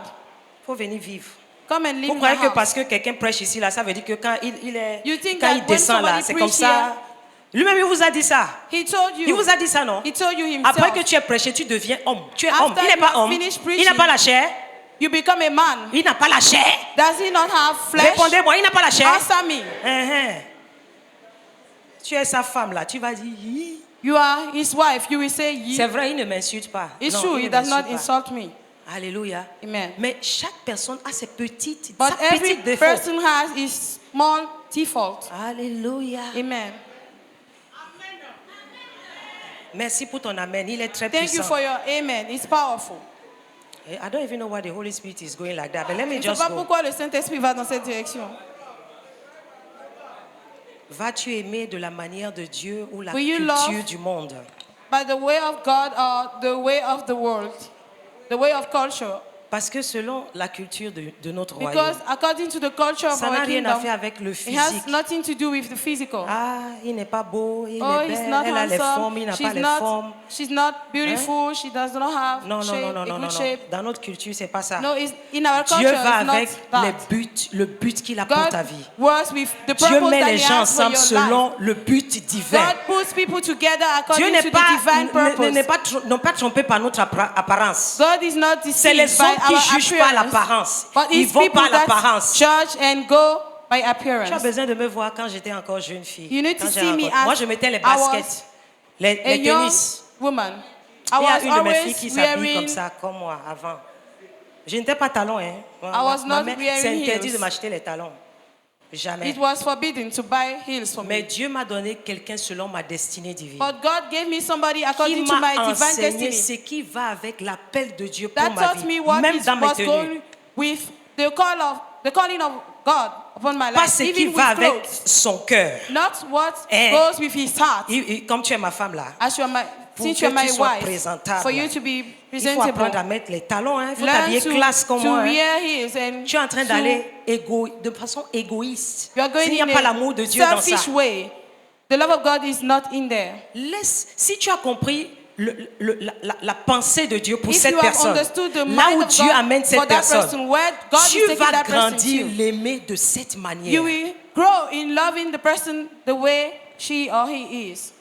Il faut venir vivre. Come and live Vous in my croyez que house. parce que quelqu'un prêche ici, là, ça veut dire que quand You think quand that il when descend là, somebody c'est comme preach ça. Lui-même, il vous a dit ça. He told you. Il vous a dit ça, non? He told you himself. Après que tu es prêché, tu deviens homme. Tu es After homme. Il n'est you pas have homme. finished Il n'a preaching, pas la chair. You become a man. Il n'a pas la chair. Does he not have flesh? Répondez-moi, il n'a pas la chair. Answer me. Tu es sa femme là, tu vas dire. Hi. You are his wife. You will say ye. C'est vrai, il ne m'insulte pas. It's Non, true. il He ne does not m'insulte pas. insult me. Alléluia. Amen. Mais chaque personne a ses petites, But sa every petite défaut. person has his small default. Alléluia. Amen. Merci pour ton amen. Il est très Thank you puissant. for your amen. It's powerful. I don't even know why the Holy Spirit is going like that. But let me Je ne sais just pas go. pourquoi le Saint-Esprit va dans cette direction. Vas-tu aimer de la manière de Dieu ou la Will you culture love- du monde? By the way of God or the way of the world? The way of culture. Parce que selon la culture de notre royaume, Because according to the culture of ça n'a our rien à kingdom, faire avec le it has physique. nothing to do with the physical. Ah, il n'est pas beau, il Oh, est he's belle, not elle a les formes, handsome. il n'a pas les formes. She's not beautiful. She does not have Non, non, shape, non, non, a non, good non. shape. Dans notre culture, c'est pas ça. No, in our culture, Dieu it's va not avec that. le but qu'il a pour God ta vie. works with the Dieu purpose met that les He gens has for ensemble your selon life. le but divin. God puts people together Dieu according n'est to pas, the divine purpose. n'est pas, non pas trompé par notre apparence. God is not C'est deceived les by autres qui our jugent par appearance, l'apparence. but Ils it's vont people par that l'apparence. judge and go by Tu as appearance. besoin de me voir quand j'étais encore jeune fille. You need Quand to j'ai see me rencontré- Moi, as je mettais les I was baskets, les A young tennis. woman. I Il y a was une de mes filles always qui s'habille comme wearing. ça, comme moi, avant. Je n'étais pas talon, hein. was not mère, wearing c'est interdit heels. de m'acheter les talons. Jamais. It was forbidden to buy heels for Mais me. Dieu m'a donné quelqu'un selon ma destinée divine. But God gave me somebody Qui according to m'a my divine enseigné destiny. ce qui va avec l'appel de Dieu pour That ma taught vie. me what Même is, dans mes was tenues. going with the calling of God upon my Pas life, ce qui even va with avec clothes. son cœur. Not what Eh. goes with his heart. Comme tu es ma femme là, As you are my, pour since que you are tu my sois wife, présentable, for you to be il faut presentable, apprendre à mettre les talons. Il faut learn t'habiller classe comme moi. hein. wear heels and Tu es en train to- d'aller de façon égoïste. You are going S'il n'y a in pas a l'amour de Dieu dans ça. selfish way. The love of God is not in there. Si tu as compris la pensée de Dieu pour If cette you have personne, understood the là mind où of Dieu God amène cette for that personne, person, where God is tu taking vas that person grandir to, l'aimer de cette manière. you will grow in loving the person the way she or he is.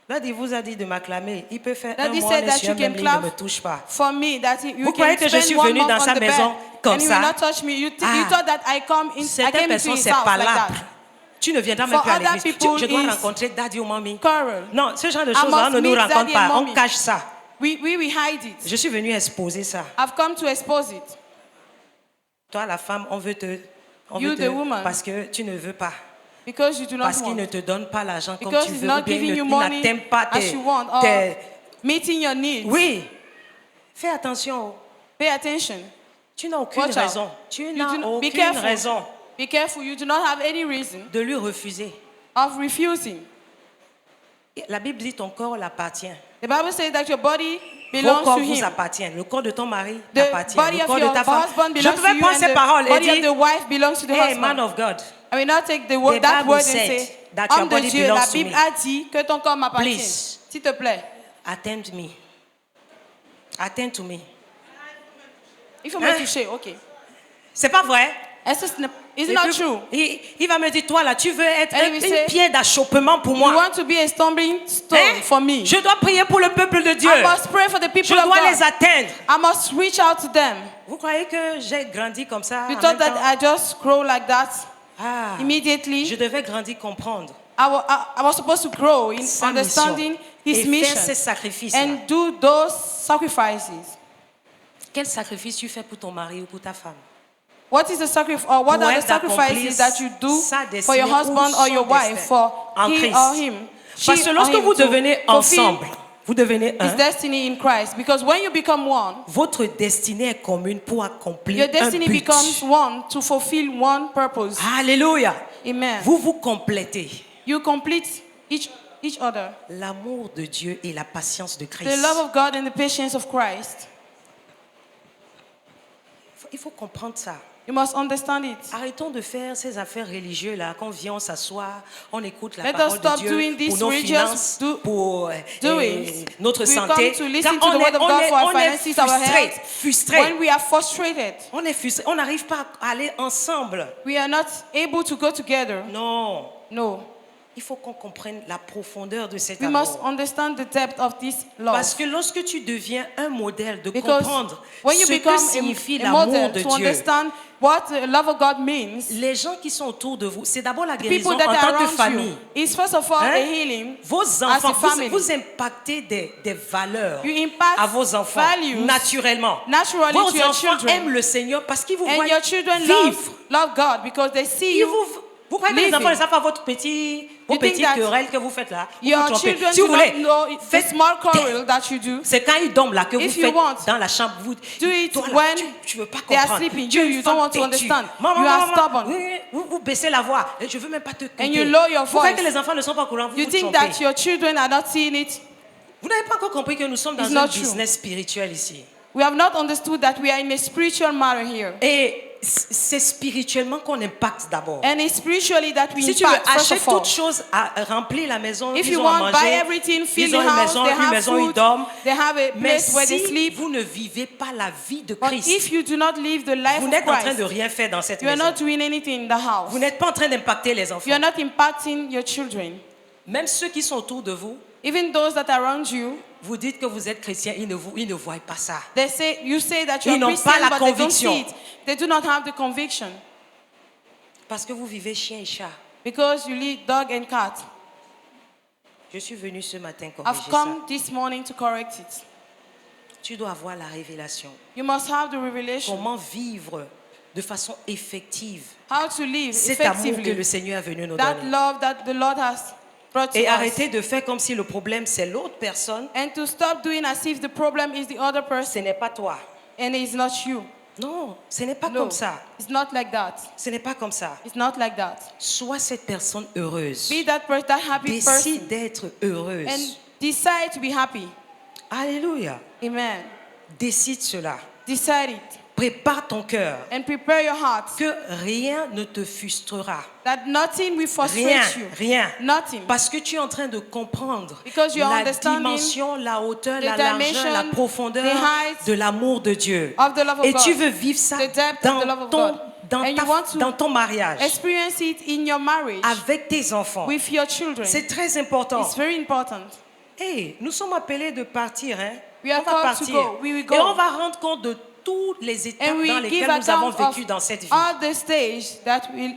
Là, il vous a dit de m'acclamer. Il peut faire Daddy un mois said en that essuie you un can même lit, il ne clap me touche pas. for me, that you Vous can croyez que je spend suis 1 venue month dans sa on the maison bed comme and he ça? will not touch me. You thought that I came Certaines into personnes, his c'est house like palabre. that. Tu ne viendras même For plus à other l'église. people, Je dois it's rencontrer daddy ou mamie. Quarrel. Non, ce genre de I choses, on must ne nous meet rencontre daddy and pas. On mommy. cache ça. We hide it. Je suis venue exposer ça. I've come to expose it. Toi, la femme, on veut te... You, the woman. Parce que tu ne veux pas. Because you do not Parce qu'il want. ne te donne pas l'argent comme Because tu he's veux. not Ou bien giving il you il money n'atteint pas as you want or tes... meeting your needs. Oui. Fais attention. Pay attention. Tu n'as aucune Watch out. raison. Tu You n'as do not- be aucune careful. raison Be careful. You do not have any reason de lui refuser. of refusing. La Bible dit ton corps l'appartient. The Bible says that your body Vos belongs corps to vous him. appartiennent. Le corps de ton mari The t'appartient. body Le of corps de your ta femme. husband Je belongs to pouvais you prendre and ces paroles the et body of dire, the wife belongs to the hey, man husband. of God, I will not take The that Bible word and said say, that your homme de body Dieu, la belongs to Bible me. a dit que ton corps m'appartient. Please. S'il te plaît. attend me. Attend to me. Il faut me Hein? toucher, ok. C'est pas vrai? Est-ce que ce n'est- Is Et it not puis, true? il va me dire, toi là, tu veux être And he will une say, pierre d'achoppement pour You moi. want to be a stumbling stone Hein? for me. Je dois prier pour le peuple de Dieu. I must pray for the Je people of dois les God. atteindre. I must reach out to them. Vous croyez que j'ai grandi comme ça? You en thought même that temps? I just grow like that Ah, immediately? je devais grandir comprendre I was supposed to grow in sa understanding mission His et faire mission ces sacrifices. and do those sacrifices. Quel sacrifice tu fais pour ton mari ou pour ta femme? What is the sacrifice, or what Pour are elle the sacrifices that you do sa for your destinée husband ou or your son wife, destin for en he Christ? or him? Parce que lorsque vous devenez ensemble, vous devenez his un, destiny in Christ. Because when you become one, votre destinée est commune pour accomplir your un destiny but. becomes one to fulfill one purpose. Alléluia. Amen. Vous vous complétez. You complete each other. L'amour de Dieu et la patience de Christ. The love of God and the patience of Christ. Il faut comprendre ça. You must understand it. Arrêtons de faire ces affaires religieuses là. Quand on vient, on s'assoit, on écoute la Let us parole stop de Dieu doing this pour nos religious finances, pour doings. notre We santé. come to listen Car to the word of God for our on est finances, our health. frustré. When we are frustrated, On est frustré. On n'arrive pas à aller ensemble. we are not able to go together. Non. No. Il faut qu'on comprenne la profondeur de cet We amour. must understand the depth of this love. Parce que lorsque tu deviens un modèle de Because comprendre when you ce que become signifie a l'amour model de to Dieu, understand what the love of God means, les gens qui sont autour de vous, c'est d'abord la guérison people that en are tant que around famille. you is first of all Hein? a healing. Vos as a enfants, family. vous impactez des valeurs You impact à vos enfants values naturellement. naturally Vos to your enfants children. aiment le Seigneur parce qu'ils vous And voient your children vivre. love God because they see Ils you. vous croyez que les living. enfants ne savent pas vos You think petites that querelles que vous faites là? Vous Your vous trompez. children Si vous do voulez, not know the faites small quarrel that you do. c'est quand ils dorment là que vous If you faites want, dans la chambre. Vous, Do it toi, là, when tu veux pas they are comprendre. sleeping. Tu es une You femme don't want to têtue. understand. Maman, You are maman, stubborn. vous baissez la voix. Et je veux même pas te couper. And you lower your Vous croyez voice. que les enfants ne sont pas au courant. Vous You vous think trompez. that your children are not seeing it. Vous n'avez pas encore compris que nous sommes dans It's un not true. business spirituel ici. We have not understood that we are in a spiritual matter here. Et c'est spirituellement qu'on impacte d'abord. And it's spiritually that we Si tu veux impact, first acheter of all. toutes choses à remplir la maison, If ils you ont à want, manger, buy everything, fill ils the ont une house, maison, they have ils food, dorment. they have a Mais place where they si sleep. vous ne vivez pas la vie de But Christ, if you do not live the life vous of n'êtes en train Christ, de rien faire dans cette you are maison. not doing anything in the house. Vous n'êtes pas en train d'impacter les enfants. You are not impacting your children. Même ceux qui sont autour de vous, Even those that are around you, vous dites que vous êtes chrétien, ils ne voient pas ça. you say that you Ils are n'ont Christian, pas la but they don't conviction. see it. They do not have the conviction Parce que vous vivez chien et chat. because you lead dog and cat. Je suis venu ce matin I've corriger ça. come this morning to correct it. Tu dois avoir la révélation. You must have the revelation Comment vivre de façon effective how to live cet amour que le effectively. Seigneur est venu nous That donner. love that the Lord has brought to Et us. arrêtez de faire comme si le problème c'est l'autre personne. And to stop doing as if the problem is the other Ce person n'est pas toi. and it's not you. Non, ce n'est pas No, comme ça. it's not like that. Ce n'est pas comme ça. It's not like that. Sois cette personne heureuse. Be that happy person Décide d'être heureuse. and decide to be happy. Alléluia. Amen. Décide cela. Decide it Prépare ton cœur. and prepare your heart Que rien ne te frustrera. that nothing will frustrate Rien, you. rien. Nothing. Parce que tu es en train de comprendre Because you are la understanding dimension, la hauteur, the la largeur, dimension, la profondeur the height de l'amour de Dieu. of the love of Et God. tu veux vivre ça The depth dans of the love of ton, God. And you want to dans ton mariage, Experience it in your marriage avec tes enfants. with your children. C'est très important. It's very important. Hey, nous sommes appelés de partir. Hein? We are On va called to partir. go. We will go. Et on va rendre compte de toutes les étapes And dans we give lesquelles nous avons account vécu of dans cette vie. all the stage that we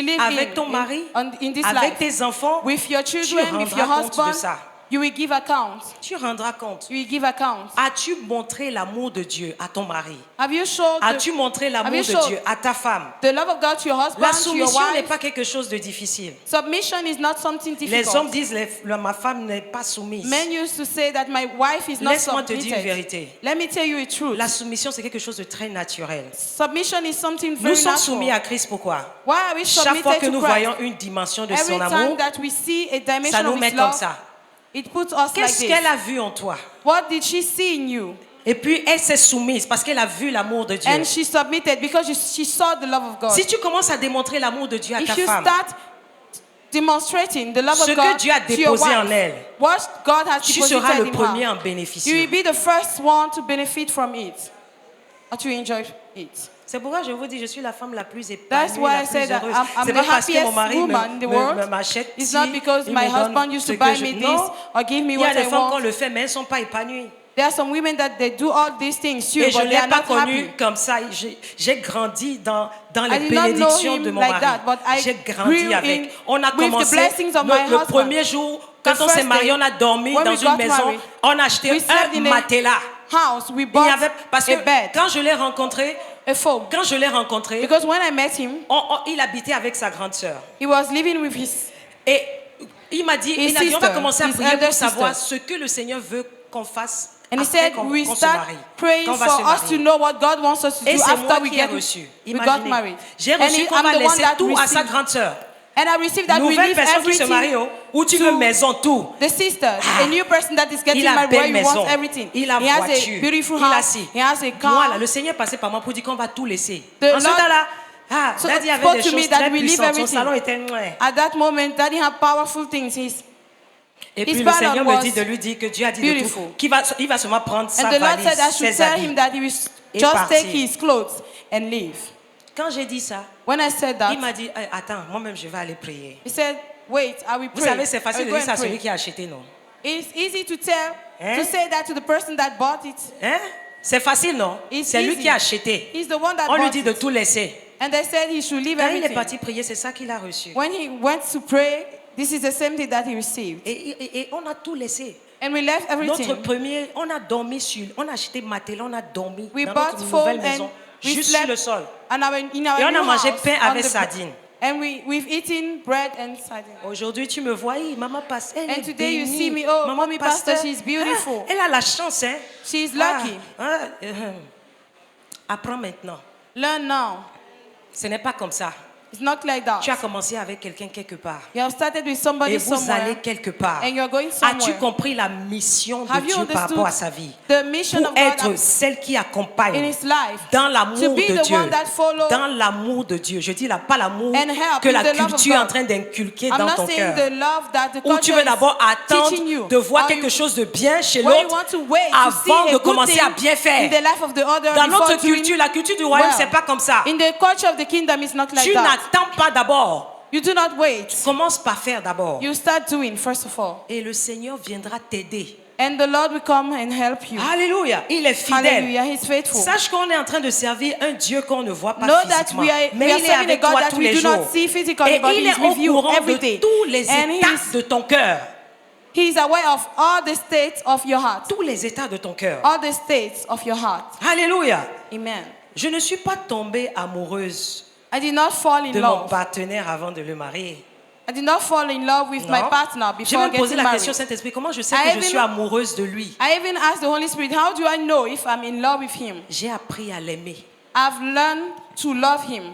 live Avec ton mari, in this avec life. tes enfants, With your tu children, with your rendras compte de husband, ça. you will give account. Tu rendras compte. You will give account. As-tu montré l'amour de Dieu à ton mari? Have you showed As-tu montré l'amour have you de showed Dieu à ta femme? the love of God to your husband, La to your soumission n'est wife? pas quelque chose de difficile. Submission is not something Les hommes difficult. disent ma femme n'est pas soumise. Men used to say that my wife is not Laisse-moi te dire une submitted. vérité. Let me tell you a truth. La soumission, c'est quelque chose de très naturel. Submission is something Nous very sommes soumis natural. à Christ, pourquoi? Why are we Chaque fois submitted que to nous Christ? voyons une dimension de Every son time amour, that we see a ça dimension nous of met His comme love, ça. it puts us like Qu'est-ce this. qu'elle a vu en toi? What did she see in you? Et puis elle s'est soumise parce qu'elle a vu l'amour de Dieu. And she submitted because she saw the love of God. Si tu commences à démontrer l'amour de Dieu à ta If you femme, start demonstrating the love ce of God que Dieu a to your déposé en wife, elle, what God has tu seras le deposited in premier her, en you bénéficier. will be the first one to benefit from it, or to enjoy it. C'est pourquoi je vous dis, je suis la femme la plus That's épanouie, why la I say plus that heureuse. I'm C'est the pas parce que mon happiest mari woman in the world. m'achète It's ci, not because il my me donne husband used ce to que buy je- me this Non. or give me Il y a what des I femmes qu'on want. le fait, mais elles ne sont pas épanouies. There are some women that they do all these things too, Et je but ne they l'ai are pas not connu happy. comme ça. J'ai grandi dans I les did not know bénédictions him de mon like mari. that, but I J'ai grandi grew avec. in On a with the commencé blessings of my le husband. premier jour, quand The on s'est first marié, day, on a dormi when dans we une got maison. married, On a acheté we slept un in a matelas. house. We Il y bought avait, parce que a bed, quand je l'ai rencontré, a foam. quand je l'ai rencontré, Because when I met him, il habitait avec sa grande sœur. he was living with his Et il m'a dit, His on va sister, commencer à his prier elder pour savoir sister. ce que le Seigneur veut qu'on fasse and he après said qu'on we se start marie. praying Qu'on for va se us to marier. know what God wants us to Et do c'est moi after we qui ai get reçu. we got Imaginez. married. J'ai And reçu qu'on I'm va the one laisser that tout à sa received. grande sœur. And I received that we Nouvelle leave personne qui se marie, everything où tu to veux maison, tout. the sister, a new person that is getting Il a married where belle he maison. wants everything. Il a He has voiture. a beautiful Il a house. ci. He has a car. Moi, là, le Seigneur est passé par moi pour dire qu'on va tout laisser. The En ce Lord temps-là, so Daddy avait spoke des to me choses that très we leave puissantes. Son everything. salon était mouais. At that moment, Daddy had powerful things. Et His puis le banner Seigneur me was dit de lui dire que Dieu a dit de beautiful. tout. Il va seulement prendre sa And the Lord valise, said I should ses tell habits. him that he will Et just partir. take his clothes and leave. Quand j'ai dit ça, When I said il that, m'a dit, attends, moi-même je vais aller prier. he said, wait, I will Vous pray. savez, c'est facile I de will dire go ça à and celui pray. qui a acheté, non? It's easy to tell, Hein? to say that to the person that bought it. Hein? C'est facile, non? It's C'est lui easy. qui a acheté. He's the one that On lui bought dit de it. tout laisser. And they said he should leave Quand il est everything. parti prier, c'est ça qu'il a reçu. When he went to pray, this is the same thing that he received. Et on a tout laissé. And we left everything. Notre premier, on a dormi on a acheté matelas, on a dormi We dans bought notre foam nouvelle and maison, we juste slept sur le sol. in our Et on a new mangé house pain on avec the- sardines. And we've eaten bread and sardine. Aujourd'hui, tu me vois, maman passe, elle And est today you bénie. see me, oh, Maman mommy pastor, she's beautiful. Elle a la chance, hein. She's lucky. Apprends maintenant. Learn now. Ce n'est pas comme ça. It's not like that. Tu as commencé avec quelqu'un quelque part. You have started with somebody Et vous somewhere. allez quelque part. And you're going As-tu somewhere. compris la mission de Have you Dieu par understood rapport à sa vie? the mission Pour of God être celle qui accompagne in his life? dans To l'amour be de the Dieu. one that follow Dans l'amour de Dieu. Je dis là, pas l'amour and help que in la the love of culture est en God. train d'inculquer I'm dans not ton saying cœur. the love that the Où tu culture veux is d'abord attendre teaching you. de voir Or quelque you- chose de bien chez where you l'autre want to wait to avant see a de good commencer thing à bien faire. in the life of the other Dans before notre doing culture, la culture du royaume, well. c'est pas comme ça. In the culture of the kingdom, it's not like Tu that. n'attends pas d'abord. You do not wait. Commence par faire d'abord. You start doing first of all. Et le Seigneur viendra t'aider. And the Lord will come and help you. Alléluia. Il est fidèle. Hallelujah. He's faithful. Sache qu'on est en train de servir un Dieu qu'on ne voit pas Know that physiquement. we are Mais il est serving a avec God toi that tous we les do jours. not see physically, Et but il He's est au with you courant every de day. tous les And états de ton cœur. He's aware of all the states of your heart. Tous les états de ton cœur. All the states of your heart. Alléluia. Amen. Je ne suis pas tombée amoureuse I did not fall in de mon love. partenaire avant de le marier. I did not fall in love with my Non. partner J'ai before même posé getting la married. question au Saint-Esprit, comment je sais I que je even- suis amoureuse de lui? I even asked the Holy Spirit, how do I know if I'm in love with Him? J'ai appris à l'aimer. I've learned to love Him.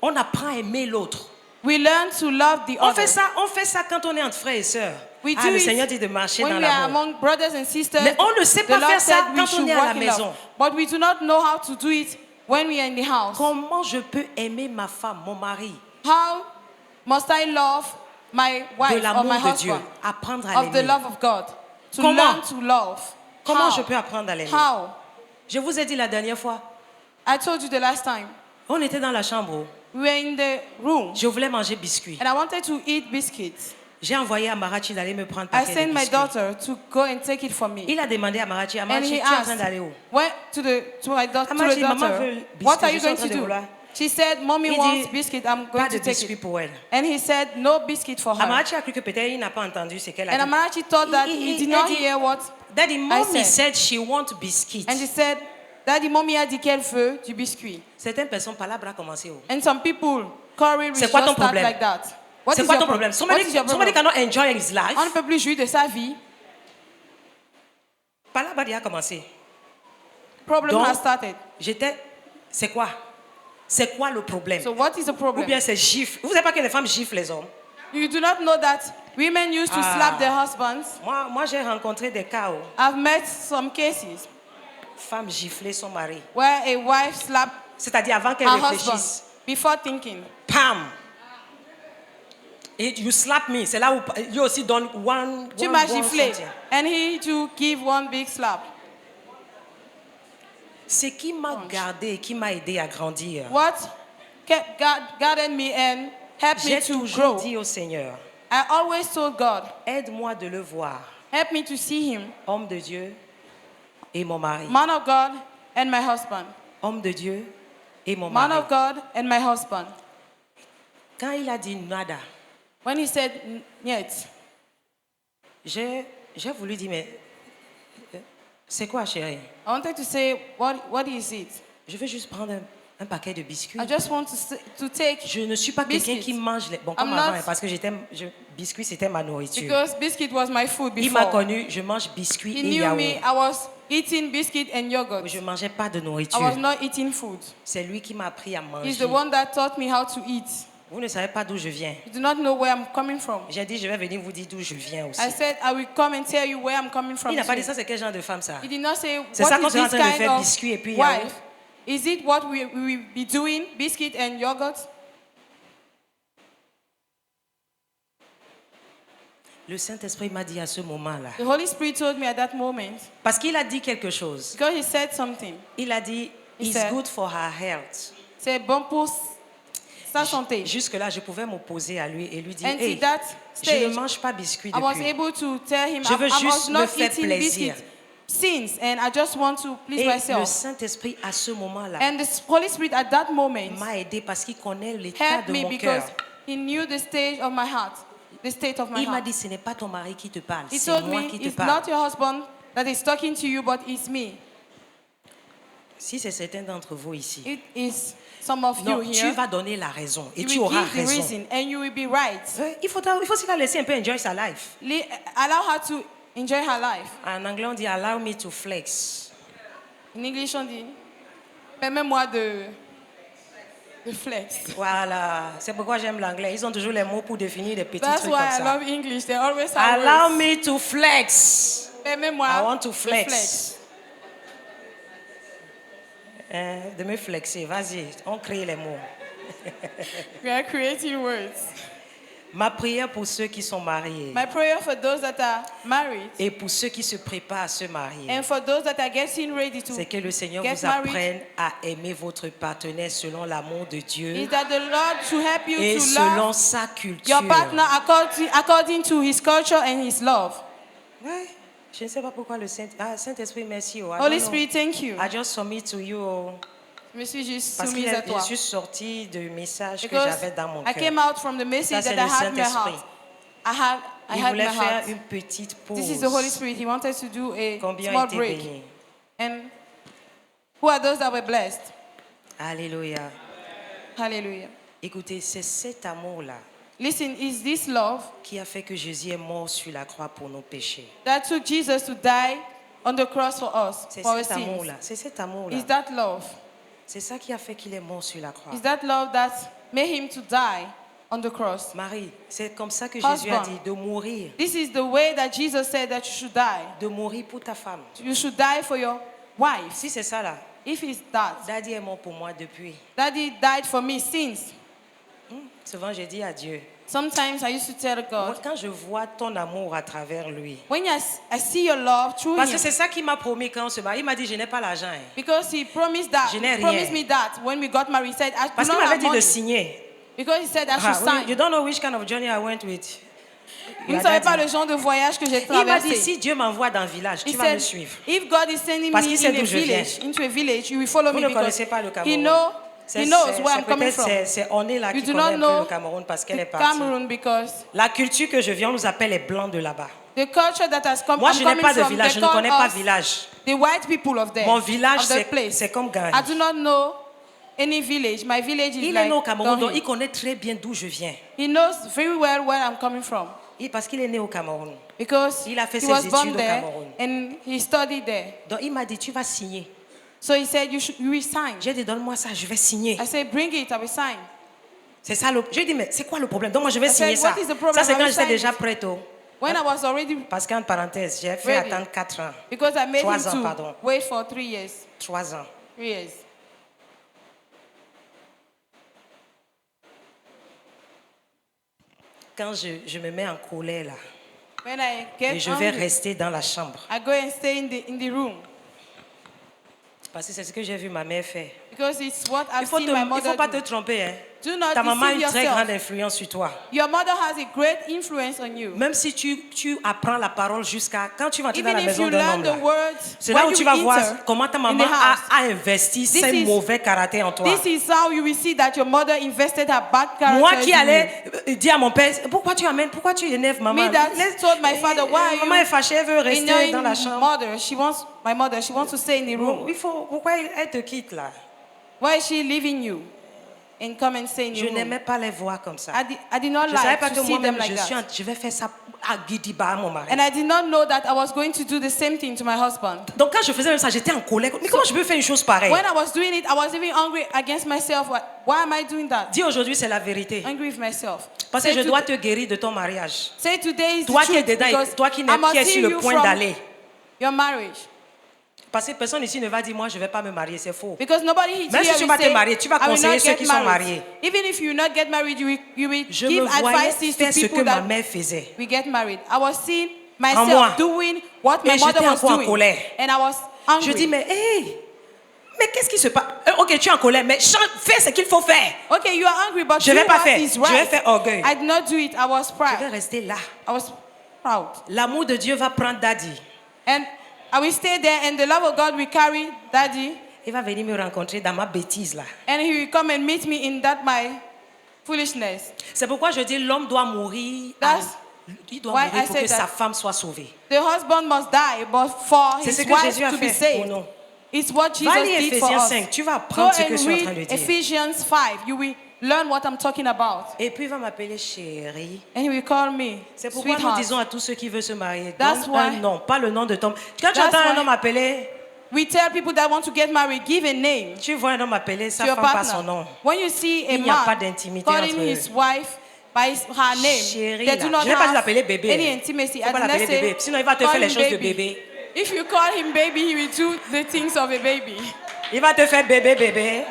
On apprend à aimer l'autre. We learn to love the On other. fait ça quand on est entre frères et sœurs. We Ah, do le it Seigneur dit de marcher when dans we are l'amour. among brothers and sisters. Mais on ne sait The pas Lord faire ça said we quand should on est à la walk in love. maison. But we do not know how to do it when we are in the house. Comment je peux aimer ma femme, mon mari, How must I love my de wife or l'amour my de Dieu? husband? Apprendre à Of the l'aimer. love of God. To Comment? learn to love. Comment How? je peux apprendre à l'aimer? How? Je vous ai dit la dernière fois, I told you the last time. on était dans la chambre. We were in the room Je voulais manger biscuits. and I wanted to eat biscuits. J'ai envoyé à Marachi d'aller me prendre un I paquet de sent my biscuits. daughter to go and take it for me. Il a demandé à Marachi, And Marachi, he tu es en train asked, d'aller où? went to my daughter, Maman dit, Maman daughter, veut le what biscuit, are je you suis en going train to de do? vouloir. She said, Mommy Il wants dit, biscuit, I'm Pas going de to take biscuits it. pour elle. And he said, no biscuit for her. Amarachi a cru que peut-être il n'a pas entendu ce qu'elle a And dit. Amarachi thought that he did not hear what Daddy, mommy said. said she want biscuits. And she said, Daddy, Mommy a dit qu'elle veut du biscuit. Certaines personnes par là commencé. And some people, quarrel will C'est quoi ton just start problème? like that. What C'est is quoi your ton problème? What is your Somebody problem? cannot enjoy his life. On ne peut plus jouir de sa vie. Par là il a commencé. Problem Donc, has started. C'est quoi? C'est quoi le problème? So what is the Ou problem? bien c'est gifle. Vous savez pas que les femmes giflent les hommes? You do not know that women used to Ah. slap their husbands. Moi j'ai rencontré des cas où I've met some cases femme giflait son mari. where a wife slapped C'est-à-dire avant qu'elle her husband réfléchisse. before thinking. Pam! Et you slap me. C'est là où lui aussi donne one. Tu one- m'as one giflé. centime. And he to give one big slap. Ce qui m'a gardé et qui m'a aidé à grandir. What kept guarded me and helped me J'ai to toujours grow? dit au Seigneur, I always told God, aide-moi de le voir. help me to see him Homme de Dieu, et mon mari. Man of God and my husband. Homme de Dieu et mon Man mari. of God and my husband. Quand il a dit nada, When he said yet, j'ai voulu dire, mais c'est quoi, chérie? I wanted to say, what is it? Je veux juste prendre un paquet de biscuits. I just want to take, Je ne suis pas quelqu'un biscuits. qui mange les... Bon, comme I'm avant, not- hein, parce que biscuits, c'était ma nourriture. because biscuit was my food Il m'a before. connu, je mange biscuits He et knew yaourt. me, I was eating biscuit and yogurt. Je ne mangeais pas de I was nourriture. not eating food. C'est lui qui m'a appris à manger. He's the one that taught me how to eat. Vous ne savez pas d'où je viens. You do not know where I'm coming from. J'ai dit, je vais venir vous dire d'où je viens aussi. I said, I will come and tell you where I'm coming from. Il n'a pas dit too. ça, c'est quel genre de femme ça? He did not say, C'est ça qu'on what is est en this train de kind faire, of biscuits et puis yaourt? wife? Is it what we will be doing, biscuit and yogurt? Le Saint-Esprit m'a dit à ce moment-là. The Holy Spirit told me at that moment, Parce qu'il a dit quelque chose. because he said something. Il a dit, He it's said- good for her health. C'est bon pour sa santé. Jusque-là, je pouvais m'opposer à lui et lui dire, And hey, to that je ne stage, mange pas biscuits I was depuis. able to tell him Je veux I was juste not me faire eating plaisir. biscuit since, and I just want to please Et le myself. Saint-Esprit, à ce moment-là, And the Holy Spirit at that moment m'a aidé parce qu'il connaît l'état helped de me mon because cœur. he knew the stage of my heart, the state of my Il m'a heart. dit, ce n'est pas ton mari qui te parle, He c'est told moi me qui te it's parle. not your husband that is talking to you, but it's me. Si c'est certains d'entre vous ici, It is some of non, you tu here. vas donner la raison et You tu will auras give the raison. reason and you will be right. Il faut aussi la laisser un peu enjoy sa life. Allow her to enjoy her life. En anglais, on dit allow me to flex. In English, on dit, permets-moi de flex. Voilà, c'est pourquoi j'aime l'anglais. Ils ont toujours les mots pour définir des petits That's trucs why comme I ça. love English. They always have Allow words. me to flex. Permets-moi I want to de flex. De me flexer, vas-y, on crée les mots. We are creating words. Ma prière pour ceux qui sont mariés My prayer for those that are married et pour ceux qui se préparent à se marier, and for those that are getting ready to c'est que le Seigneur get vous married apprenne à aimer votre partenaire selon l'amour de is Dieu that the Lord to help you et to selon love sa culture. your partner according to his culture and his love. Ouais, je ne sais pas pourquoi le Saint-Esprit, merci. Oh, I Holy don't know. Spirit, thank you. I just submit to you. Oh, Je me suis juste parce que soumise à toi. je suis sortie du message que Because j'avais dans mon I cœur. came out from the Ça, message c'est that I le had in my Saint-Esprit. heart. I Il had voulait my faire heart. une petite pause. This is the Holy Spirit. He wanted to do a Combien small étaient break. bénis? And who are those that were blessed? Alléluia. Hallelujah. Écoutez, c'est cet amour-là Listen, is this love qui a fait que Jésus est mort sur la croix pour nos péchés. that took Jesus to die on the cross for us, C'est for our cet sins? amour-là. C'est cet amour-là. Is that love? C'est ça qui a fait qu'il est mort sur la croix. Is that love that made him to die on the cross? Marie, c'est comme ça que Jésus a Husband. dit de mourir. This is the way that Jesus said that you should die. De mourir pour ta femme. You should die for your wife. Si c'est ça là, If it's that, Daddy est mort pour moi depuis. Daddy died for me since. Souvent, je dis à Dieu, Sometimes I used to tell moi, God, quand je vois ton amour à travers lui, when I see your love through parce que him, c'est ça qu'il m'a promis quand on se marie. Il m'a dit, je n'ai pas l'argent. Hein. because he promised that, Je n'ai he promised rien. me that when we got married. He said, I do Parce qu'il not m'avait have dit de money. signer. Because he said I should Ah, sign. you don't know which kind of journey I went with. Vous Your ne savez daddy. pas le genre de voyage que j'ai Il m'a dit, traversé. si Dieu m'envoie dans le village, He tu vas me said, suivre. if God is sending Parce me qu'il sait in d'où a je viens. village, into a village, you will follow Vous me ne connaissez because pas le he Cameroun. knows where I'm coming peut-être from. c'est on est là You qui do connaît not un peu know le Cameroun parce qu'elle est the partie. Cameroon because La culture que je viens, on nous appelle les blancs de là-bas. the culture that has come, Moi, I'm je n'ai coming pas de from, village, they je ne connais pas call us village. the white people of there, Mon village, of the place. c'est comme Gagny. I do not know any village. My village is Il est like né au Cameroun, donc Gagny. il connaît très bien d'où je viens. He knows very well where I'm coming from Parce qu'il est né au Cameroun. because Il a fait he ses was études born au there Cameroun. and he studied there. Donc il m'a dit, tu vas signer. So he said, you will sign. J'ai dit, donne-moi ça, je vais signer. I said, bring it, I will sign. C'est ça le... J'ai dit, mais c'est quoi le problème? Donc moi, je vais I signer said, ça. what is the problem? Ça, c'est I quand will j'étais sign déjà it. prête. When I was already, Parce qu'en parenthèse, j'ai fait Ready. attendre 4 ans. because I made 3 him ans, to pardon. wait for 3 years. 3 ans. 3 years. Quand je me mets en colère là, When I et get je vais angry, rester dans la chambre. I go and stay in the room Parce que c'est ce que j'ai vu ma mère faire. because it's what Il I've faut seen my il faut mother pas do. te tromper. Hein. Do not Ta maman a deceive une très grande yourself. influence sur toi. Your mother has a great influence on you. Même si tu apprends la parole jusqu'à quand tu vas entrer dans Even la if maison you d'un learn homme, the là, words, c'est là when où tu you vas voir enter comment ta in maman the house, a investi This ses is- mauvais caractères en toi. this is how you will see that your mother invested her bad Moi character qui in allais dire à mon père, pourquoi tu énerves maman? Me that told my father, why are Maman est fâchée, elle veut you rester ignoring dans la chambre. my mother, she wants to stay in the room. Pourquoi elle te quitte là? Why is she leaving you and come and stay in Je the room? n'aimais pas les voir comme ça. I did not Je ne savais like pas to que see them moi-même like that. je vais faire ça à Guidiba, mon mari. And I did not know that I was going to do the same thing to my husband. Donc quand je faisais même ça, j'étais en colère. Mais comment je peux faire une chose pareille? When I was doing it, I was even angry against myself. Why am I doing that? Dis aujourd'hui, c'est la vérité. Angry with myself. Parce que Say je dois today- te guérir de ton mariage. Say today is Toi the qui es truth dedans, because et toi qui I must es sur heal le you point from d'aller. your marriage. Parce que personne ici ne va dire, moi, je ne vais pas me marier, c'est faux. Because nobody here Même si tu will vas te say, marier, tu vas I will conseiller not ceux get qui sont married. mariés. Even if you will not get married, you will Je give me voyais advices faire to ce que people ma that mère faisait. we get married. I was seeing moi. myself doing what my Et mother j'étais was encore en doing. colère. And I was angry. Je dis, mais mais qu'est-ce qui se passe? Ok, tu es en colère, mais fais ce qu'il faut faire. Okay, you are angry, but Je vais do pas what faire. is Je right. vais faire orgueil. I did not do it. I was Je vais proud. rester là. I was proud. L'amour de Dieu va prendre Daddy. And I will stay there, and the love of God will carry Daddy, Il va venir me rencontrer dans ma bêtise là. and he will come and meet me in that my foolishness. C'est pourquoi je dis l'homme doit mourir. Il doit why mourir I pour say que that. sa femme soit sauvée. The husband must die, but for C'est his ce que wife Jésus a to be fait pour saved. nous. It's what Jesus Va lire did for Éphésiens us. 5, tu vas Go apprendre ce que je and suis en train de read dire. Ephesians 5. You will learn what I'm talking about. Et puis il va m'appeler chérie. And he will call me C'est pourquoi nous sweetheart. disons à tous ceux qui veulent se marier, That's donne un why- nom, pas le nom de ton. Quand tu That's entends un why- homme appelé, We tell people that want to get married, give a name tu vois un homme appelé sa to your femme par partner. son nom. When you see a Il n'y a pas man d'intimité calling entre eux. his wife by her name, Chérie, they là. do not Je n'ai pas dit have l'appeler bébé. any intimacy. Faut I pas did not l'appeler say, bébé. Sinon, il va te call faire les him choses de baby. bébé. If you call him baby, he will do the things of a baby. Il va te faire bébé.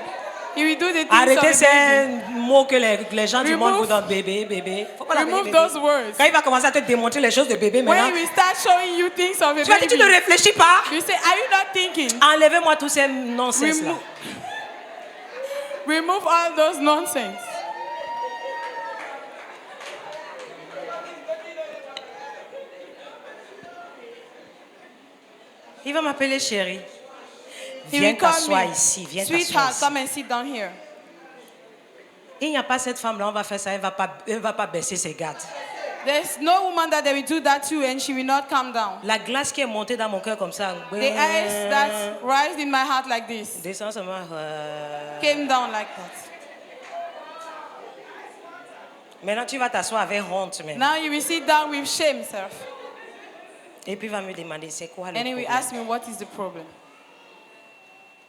He will do the things Arrêtez of a baby. ces mots que les gens du monde Remove- vous donnent, bébé. Faut pas l'appeler Remove bébé. those words. Quand il va commencer à te démontrer les choses de bébé When maintenant, he will start showing you things of a tu vas dire, tu ne baby, réfléchis pas. you say, are you not thinking? Enlevez-moi tous ces nonsense là. Remove all those nonsense. Il va m'appeler chérie. He Viens will call t'asseoir me, ici, viens t'asseoir sweetheart, ici. come and sit down here. Il n'y a pas cette femme-là, on va faire ça, elle ne va pas baisser ses gardes. There's no woman that they will do that to and she will not calm down. La glace qui est montée dans mon cœur comme ça, The ice that rised in my heart like this descend seulement. came down like that. Maintenant, tu vas t'asseoir avec honte. Maintenant. Now you will sit down with shame, sir. Et puis, il va me demander, c'est quoi le And he will problème? ask me, what is the problem?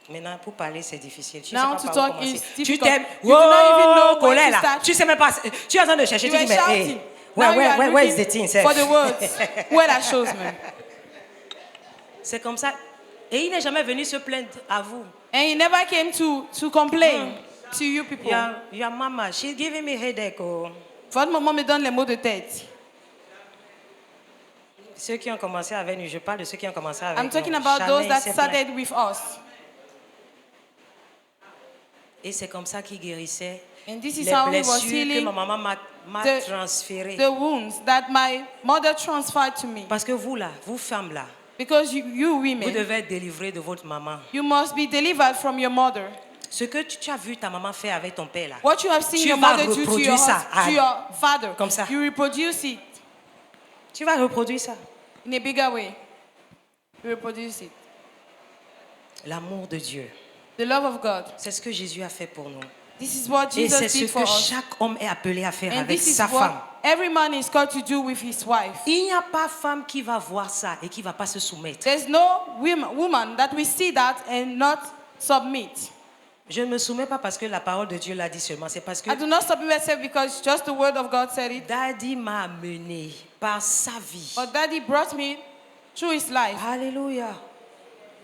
Maintenant, pour parler, c'est difficile. Tu Now sais to pas par où talk commencer. is Tu difficult. t'aimes. You do not even know where colère to là. start. Tu sais même pas. Tu es en train de chercher. You Tu were dis, mais shouting. hey, Now you are where is looking the thing, sir? for the words. Where that shows me. C'est comme ça. Et il n'est jamais venu se plaindre à vous. And he never came to complain to you people. Your mama, she's giving me headache. Oh. Votre maman me donne les mots de tête. Ceux qui ont commencé avec nous, je parle de ceux qui ont commencé avec nous. I'm talking about Jamais those il that s'est plaint. started with us. Et c'est comme ça qu'il guérissait And this is les how he was blessures que healing ma maman m'a the- transférées. the wounds that my mother transferred to me. Parce que vous là, vous femmes là, Because you vous women, devez être délivrées de votre maman. you must be delivered from your mother. Ce que tu as vu ta maman faire avec ton père là, What you have seen Tu your vas mother do to reproduire your, ça, to your father, comme ça. you reproduce it tu vas reproduire ça. in a bigger way. You reproduce it. L'amour de Dieu, The love of God. c'est ce que Jésus a fait pour nous. This is what Et c'est Jesus ce did for que us. chaque homme est appelé à faire And avec this is sa what femme. every man is called to do with his wife. Il n'y a pas femme qui va voir ça et qui ne va pas se soumettre. There's no woman that will see that and not submit. Je ne me soumets pas parce que la parole de Dieu l'a dit seulement. C'est parce que I do not submit myself because just the word of God said it. Daddy m'a amené par sa vie. But Daddy brought me through his life. Alléluia.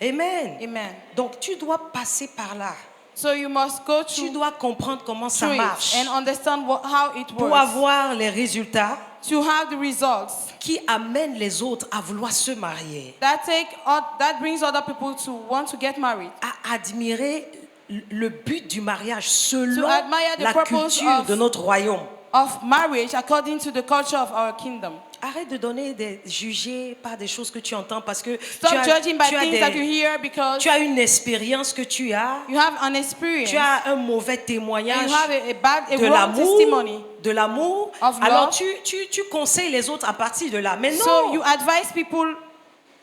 Amen. Amen. Donc tu dois passer par là. So you must go Tu through, dois comprendre comment ça through marche it and understand how it pour works. avoir les résultats To have the results qui amènent les autres à vouloir se marier, that brings other people to want to get married. à admirer le but du mariage selon To admire the la purpose culture of- de notre royaume. of marriage according to the culture of our kingdom. Arrête de donner des juger par des choses que tu entends parce que Stop judging by tu as things that you hear because tu as une expérience que tu as, you have an experience. tu as un mauvais And témoignage you have a de wrong testimony. l'amour. Of Alors love. tu conseilles les autres à partir de là. Mais non. So you advise people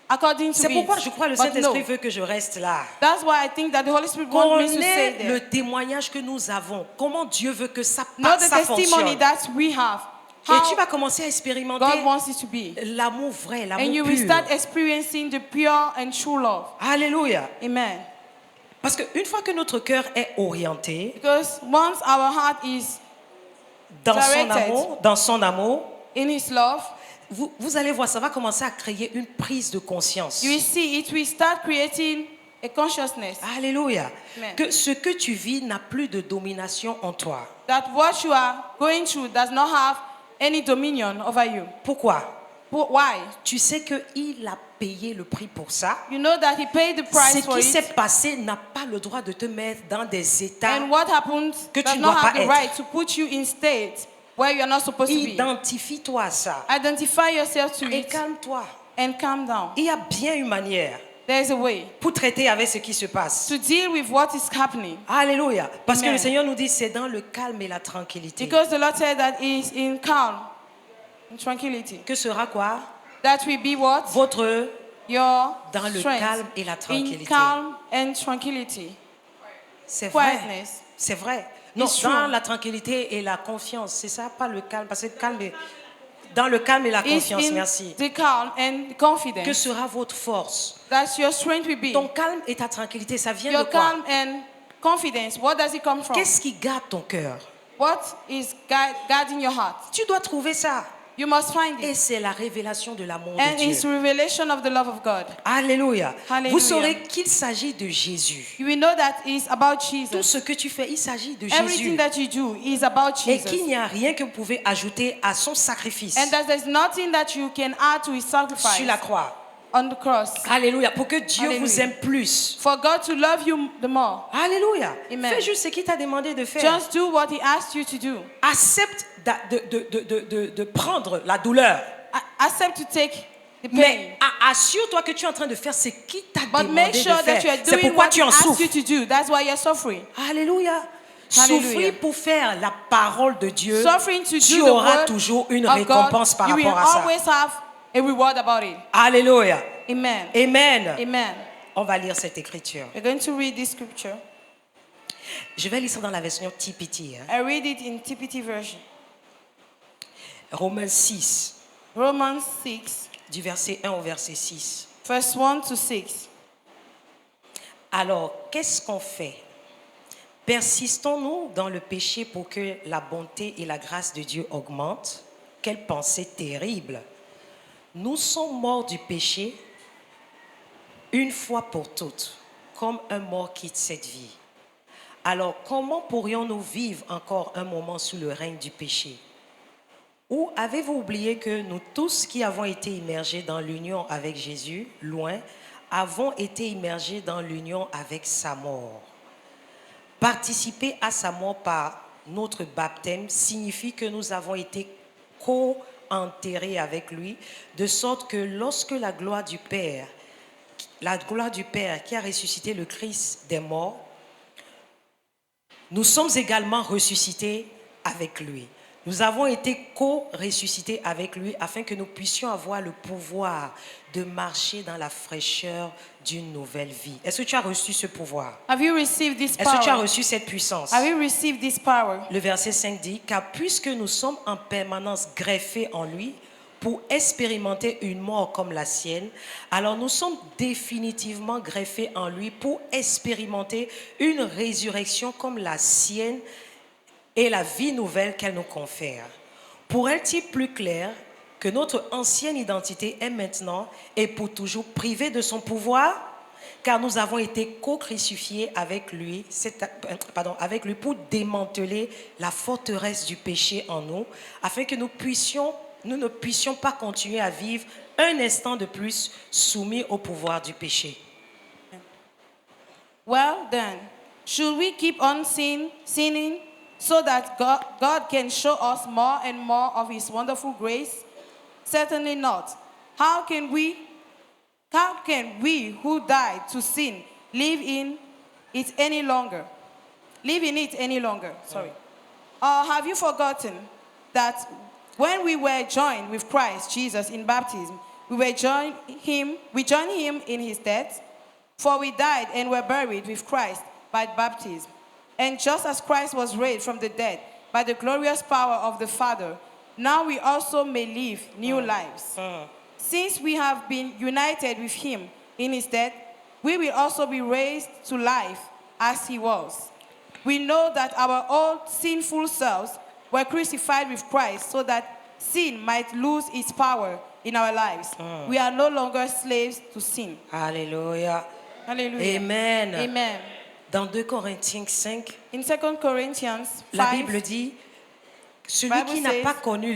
according to C'est pourquoi it. je crois que le But Saint-Esprit no. veut que je reste là. That's why I think that the Holy Spirit wants me to stay Connais there. le témoignage que nous avons. Comment Dieu veut que ça, Know the ça testimony fonctionne. that we have. Et tu How vas commencer à expérimenter God wants it to be. l'amour vrai, l'amour And you will pur. start experiencing the pure and true love. Alléluia. Amen. Parce qu'une fois que notre cœur est orienté Because once our heart is dans son Directed. amour, in His love, vous allez voir, ça va commencer à créer une prise de conscience. you will see it will start creating a consciousness Alléluia. Amen. Que ce que tu vis n'a plus de domination en toi. that what you are going through does not have any dominion over you. Pourquoi? Why? Tu sais qu'il a payé le prix pour ça. You know that He paid the Ce price for qui s'est it. passé n'a pas le droit de te mettre dans des états. And what happened que does tu not dois have pas the être. right to put you in state where you are not supposed to be. Identifie-toi à ça. Identify yourself to Et it calme-toi. and calm down. Il y a bien une manière There is a way pour traiter avec ce qui se passe. to deal with what is happening. Alléluia. Parce que Amen. le Seigneur nous dit c'est dans le calme et la tranquillité. Because the Lord said that He is in calm and tranquility. Que sera quoi? That will be what? Votre Your dans le strength. calme et la In tranquillité. calm and tranquility. C'est vrai. Quietness. C'est vrai. Non, It's dans true. la tranquillité et la confiance. C'est ça, pas le calme. Parce que le calme est... Dans le calme et la Is confiance, in merci. the calm and Que confidence. sera votre force? That your strength will be. Ton calme et ta tranquillité, ça vient Your de quoi? calm and confidence. What does it come from? Qu'est-ce qui garde ton cœur? What is guarding your heart? Tu dois trouver ça. You must find Et it. c'est la révélation de l'amour de And it's Dieu. revelation of the love of God. Alléluia. Hallelujah. Vous saurez qu'il s'agit de Jésus. You will know that it's about Tout Jesus. ce que tu fais, il s'agit de Everything Jésus. that you do is about Et Jesus. qu'il n'y a rien que vous pouvez ajouter à son sacrifice And that there's nothing that you can add to His sacrifice sur la croix. on the cross. Alléluia. Pour que Dieu Hallelujah. vous aime plus. For God to love you the more. Alléluia. Amen. Fais juste ce qu'il t'a demandé de faire. Just do what He asked you to do. Accepte de prendre la douleur. Accept to take the pain. Mais assure-toi que tu es en train de faire ce qu'il t'a But demandé make de sure that you faire. are C'est doing pourquoi what tu He en asked souffres. you to do. That's why you're suffering. Alléluia. Hallelujah. Souffrir pour faire la parole de Dieu, Suffering to tu do the auras word toujours une of récompense God, par you will rapport à ça. always have a reward about it. Alléluia. Amen. Amen. Amen. On va lire cette écriture. We're going to read this scripture. Je vais lire ça dans la version TPT. I read it in TPT version. Romains 6, Romans 6, du verset 1 au verset 6. verse 1 to 6. Alors, qu'est-ce qu'on fait? Persistons-nous dans le péché pour que la bonté et la grâce de Dieu augmentent? Quelle pensée terrible! Nous sommes morts du péché une fois pour toutes, comme un mort quitte cette vie. Alors, comment pourrions-nous vivre encore un moment sous le règne du péché? Ou avez-vous oublié que nous tous qui avons été immergés dans l'union avec Jésus, loin, avons été immergés dans l'union avec sa mort? Participer à sa mort par notre baptême signifie que nous avons été co-enterrés avec lui, de sorte que lorsque la gloire du Père qui a ressuscité le Christ des morts, nous sommes également ressuscités avec lui. Nous avons été co-ressuscités avec lui afin que nous puissions avoir le pouvoir de marcher dans la fraîcheur d'une nouvelle vie. Est-ce que tu as reçu ce pouvoir? Have you received this Est-ce que tu as power? reçu cette puissance? Have you received this power? Le verset 5 dit, car puisque nous sommes en permanence greffés en lui pour expérimenter une mort comme la sienne, alors nous sommes définitivement greffés en lui pour expérimenter une résurrection comme la sienne et la vie nouvelle qu'elle nous confère. Pour être plus clair, que notre ancienne identité est maintenant et pour toujours privée de son pouvoir, car nous avons été co-crucifiés avec lui pour démanteler la forteresse du péché en nous, afin que nous ne puissions pas continuer à vivre un instant de plus soumis au pouvoir du péché. Well then, Should we keep on sinning so that God can show us more and more of his wonderful grace? Certainly not. How can we who died to sin live in it any longer? Sorry. Or have you forgotten that when we were joined with Christ Jesus in baptism, we joined him in his death? For we died and were buried with Christ by baptism. And just as Christ was raised from the dead by the glorious power of the Father, now we also may live new lives. Since we have been united with him in his death, we will also be raised to life as he was. We know that our old sinful selves were crucified with Christ so that sin might lose its power in our lives. We are no longer slaves to sin. Alléluia. Hallelujah. Amen. Amen. Dans 2 Corinthiens 5, In 2 Corinthians 5, la Bible dit, celui qui n'a pas connu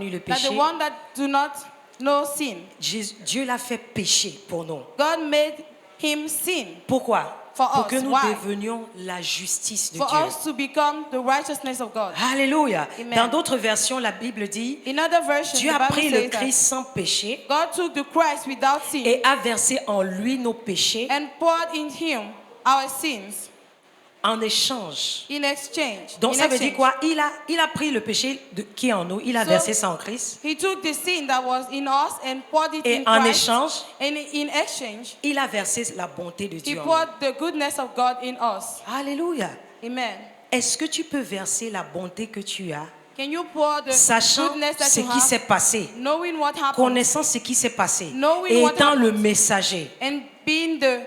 le péché, that the one that do not know sin, Dieu l'a fait pécher pour nous. God made him sin. Pourquoi? For Pour us. que nous Why? devenions la justice de For Dieu. us to become the righteousness of God. Alléluia. Amen. Dans d'autres versions, la Bible dit, In other versions, Dieu the a Bible pris le says that Christ sans péché God took the Christ without sin et a versé en lui nos péchés and poured in him our sins en échange. in exchange. Donc In ça veut dire exchange. quoi? Il a pris le péché qui est en nous, il a So, versé ça en Christ. He took the sin that was in us and poured it Et in en Christ. échange, And in exchange, il a versé la bonté de he Dieu en nous. poured the goodness of God in us. Alléluia. Amen. Est-ce que tu peux verser la bonté que tu as, Can you pour the sachant goodness that ce you qui s'est have, passé, knowing what happened, connaissant ce qui s'est passé, Knowing et what étant le happened. messager and being the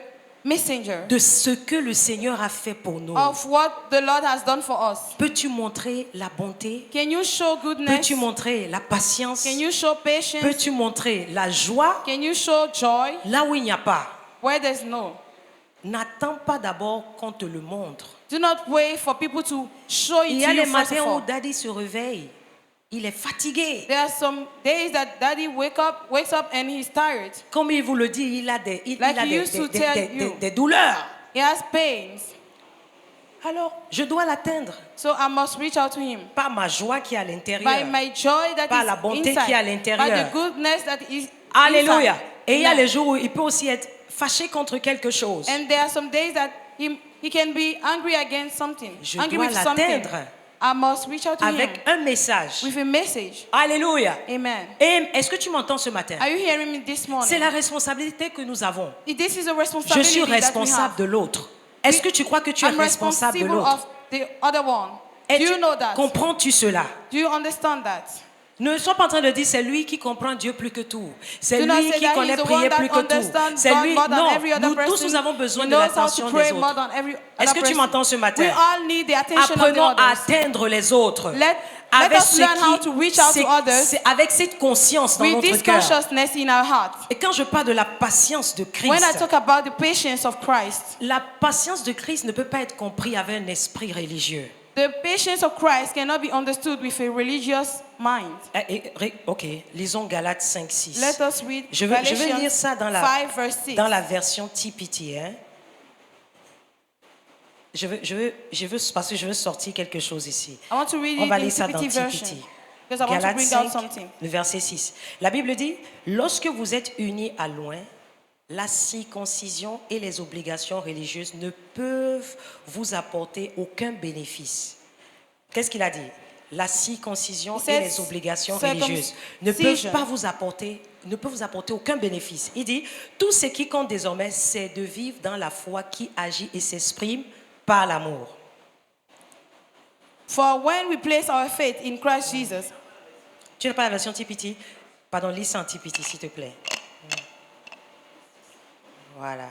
messenger de ce que le Seigneur a fait pour nous? of what the Lord has done for us? Peux-tu montrer la bonté? Can you show goodness? Peux-tu montrer la patience? Can you show patience? Peux-tu montrer la joie Can you show joy là où il n'y a pas? where there's no? N'attends pas d'abord qu'on te le montre. Do not wait for people to show it Il y to a you les first of matins où all. Daddy se réveille. Il est fatigué. There are some days that Daddy wakes up and he's tired. Comme il vous le dit, il a des, Like he used to tell you. des douleurs. He has pains. Alors, je dois l'atteindre. So I must reach out to him. Pas ma joie qui est à By l'intérieur. my joy that Par is la bonté inside. qui est à By l'intérieur. the goodness that is Alléluia. inside. Et il y a Amen. les jours où il peut aussi être fâché contre quelque chose. And there are some days that he can be angry against something. Je angry dois with something. l'atteindre I must reach out to him avec un message. with a message. Alléluia. Amen. Et est-ce que tu m'entends ce matin? Are you hearing me this morning? C'est la responsabilité que nous avons. This is a Je responsibility suis that we responsable have. de l'autre. Est-ce que tu crois que tu es I'm responsable de responsible l'autre? of the other one. Et Do you know that? comprends-tu cela? Do you understand that? Ne sois pas en train de dire c'est lui qui comprend Dieu plus que tout. C'est Do not lui say qui that connaît he's the prier one that plus que tout. understands C'est God lui. more than Non, every other nous tous person. nous avons besoin He de knows how l'attention to pray des more autres. than every Est-ce other que tu person. m'entends ce matin? We all need the attention of the Apprenons à others. atteindre les autres. Let avec us learn how to reach out to others c'est avec cette conscience dans with notre this cœur. consciousness in our heart. Et quand je parle de la patience de When I Christ, talk about the patience of Christ, la patience de Christ ne peut pas être comprise avec un esprit religieux. the patience of Christ cannot be understood with a religious mind. Ok, lisons Galates 5, 6. Let us read Je vais lire Galatians ça dans 5 verse 6. la version TPT. Hein. Je veux, parce que je veux sortir quelque chose ici. I want to read On va it in lire ça dans TPT version TPT. because I want to Galates bring 5, out something. le verset 6. La Bible dit, lorsque vous êtes unis à loin, la circoncision et les obligations religieuses ne peuvent vous apporter aucun bénéfice. Qu'est-ce qu'il a dit? La circoncision He et says les obligations religieuses ne peuvent pas vous apporter, aucun bénéfice. Il dit, tout ce qui compte désormais, c'est de vivre dans la foi qui agit et s'exprime par l'amour. For when we place our faith in Christ Jesus, Tu n'as pas la version TPT? Pardon, lis ça en TPT, s'il te plaît. Voilà.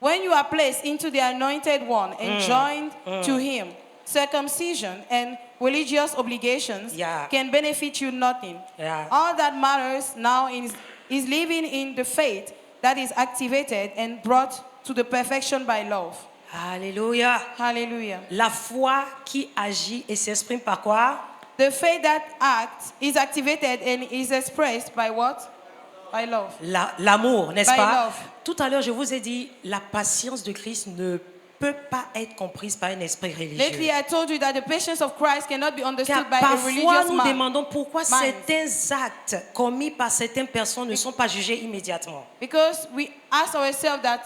when you are placed into the anointed one and joined to him, circumcision and religious obligations Yeah. can benefit you nothing. Yeah. All that matters now is living in the faith that is activated and brought to the perfection by love. Alléluia. Hallelujah. La foi qui agit et s'exprime par quoi? The faith that acts is activated and is expressed by what? By love. L'amour, n'est-ce By pas? love. Tout à l'heure, je vous ai dit, la patience de Christ ne peut pas être comprise par un esprit Lately, religieux. I told you that the patience of Christ cannot be Car understood by a parfois, religious nous man. demandons pourquoi certains actes commis par certaines personnes ne sont pas jugés immédiatement. Because we ask ourselves that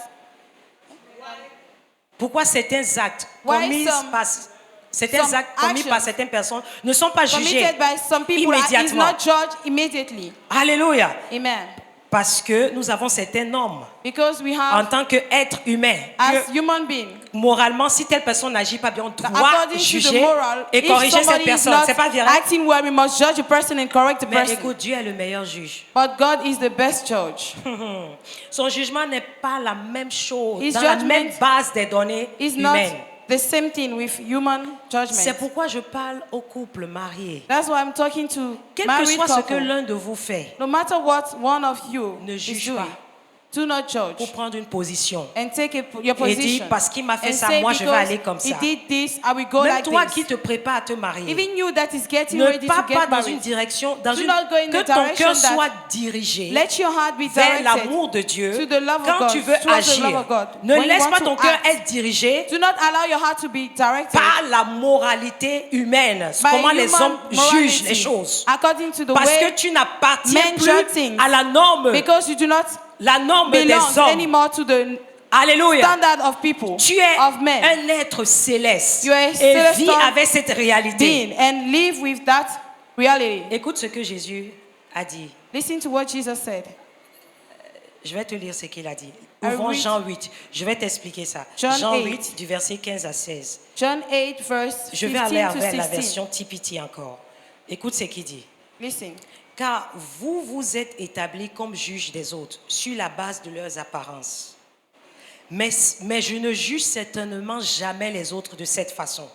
Pourquoi certains actes Why commis some- par actions certaines personnes ne sont pas jugés committed by some people is immédiatement. not judged immediately. Alléluia. Amen. Parce que nous avons certaines normes Because we en have, tant qu'être humain. as Que human beings, moralement, si telle personne n'agit pas bien, on doit according to the juger moral, et if corriger cette somebody is personne. not C'est pas vrai? acting well, we must judge the person and correct the Mais person. écoute, Dieu est le meilleur juge. But God is the best judge. Son jugement n'est pas la même chose, His dans la judgment même base des données It's not humaines. the same thing with human C'est judgment. pourquoi je parle aux couples mariés. That's why I'm talking to Quel que married soit ce que couples. l'un de vous fait, No matter what one of you Ne is juge doing, pas. do not judge pour prendre une position. and take your Et dis, position. parce qu'il m'a fait And ça, say, moi je vais because aller comme he ça. did this, I will go Même like toi this. qui te prépares à te marier, Even you that is getting ne ready to pars get pas dans une married, direction, Do not go in que the ton direction cœur that- soit dirigé let your heart be vers directed l'amour de Dieu. to the love of Quand God, tu veux towards the agir, love of God. ne When you laisse want pas to ton cœur act, être dirigé Do not allow your heart to be directed par la moralité humaine, by comment les human hommes jugent morality, les choses. according to the Parce way que tu n'appartiens men plus judge things. à la norme because you do not des belong hommes. anymore to the Alléluia. standard of people, Tu es of men. un être céleste You are a et vis celestial avec cette réalité. being and live with that reality. Écoute ce que Jésus a dit. Listen to what Jesus said. Je vais te lire ce qu'il a dit. I Ouvrons read- Jean 8. Je vais t'expliquer ça. John Jean 8. 8, du verset 15 à 16. John 8, verse Je vais aller 15 to avec la 16. version TPT encore. Écoute ce qu'il dit. Listen. Car vous vous êtes établis comme juges des autres sur la base de leurs apparences. Mais je ne juge certainement jamais les autres de cette façon.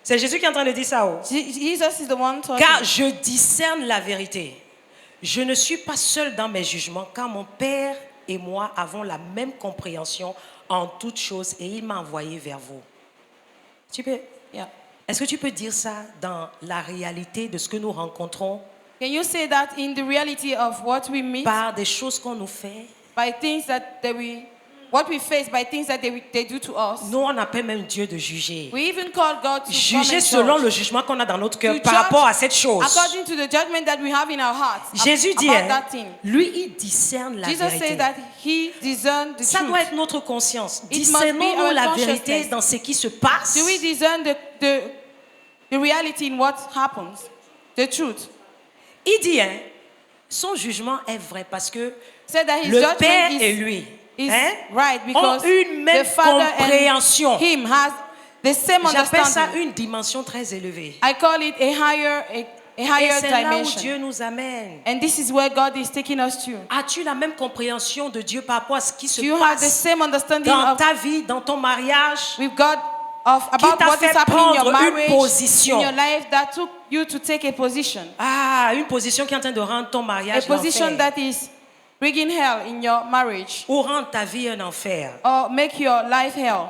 C'est Jésus qui est en train de dire ça. Oh. Jesus is the one talking. Car je discerne la vérité. Je ne suis pas seul dans mes jugements, car mon Père et moi avons la même compréhension en toutes choses et il m'a envoyé vers vous. Yeah. Est-ce que tu peux dire ça dans la réalité de ce que nous rencontrons Can you say that in the reality of what we meet par des choses qu'on nous fait? by things that what we face by things that they do to us? Nous, on appelle même Dieu de juger. We even call God to come Juger and selon judge. le jugement qu'on a dans notre To cœur par judge rapport à cette chose. according to the judgment that we have in our hearts Jésus dit, about hein, that thing. lui, il discerne la Jesus vérité. said that he discerned the Ça truth. doit être notre conscience. It must be Discernons-nous our la consciousness. vérité dans ce qui se passe. Do we discern the reality in what happens? The truth. Il dit, hein, son jugement est vrai parce que Said that his le judgment Père is, et lui is hein, right because ont une même the Father compréhension. and him has the same J'appelle ça understanding. une dimension très élevée. I call it a Et higher c'est là où dimension. Dieu nous amène. And this is where God is taking us to. As-tu la même compréhension de Dieu par rapport à ce qui se Do you have the passe same understanding dans of ta vie, dans ton mariage? with God about t'a what fait is happening in your prendre une marriage, position? in your life that took you to take a position? Ah, une position qui est en train de rendre ton A mariage position l'enfer. that is bringing hell in your marriage Ou rendre ta vie un enfer. or make your life hell.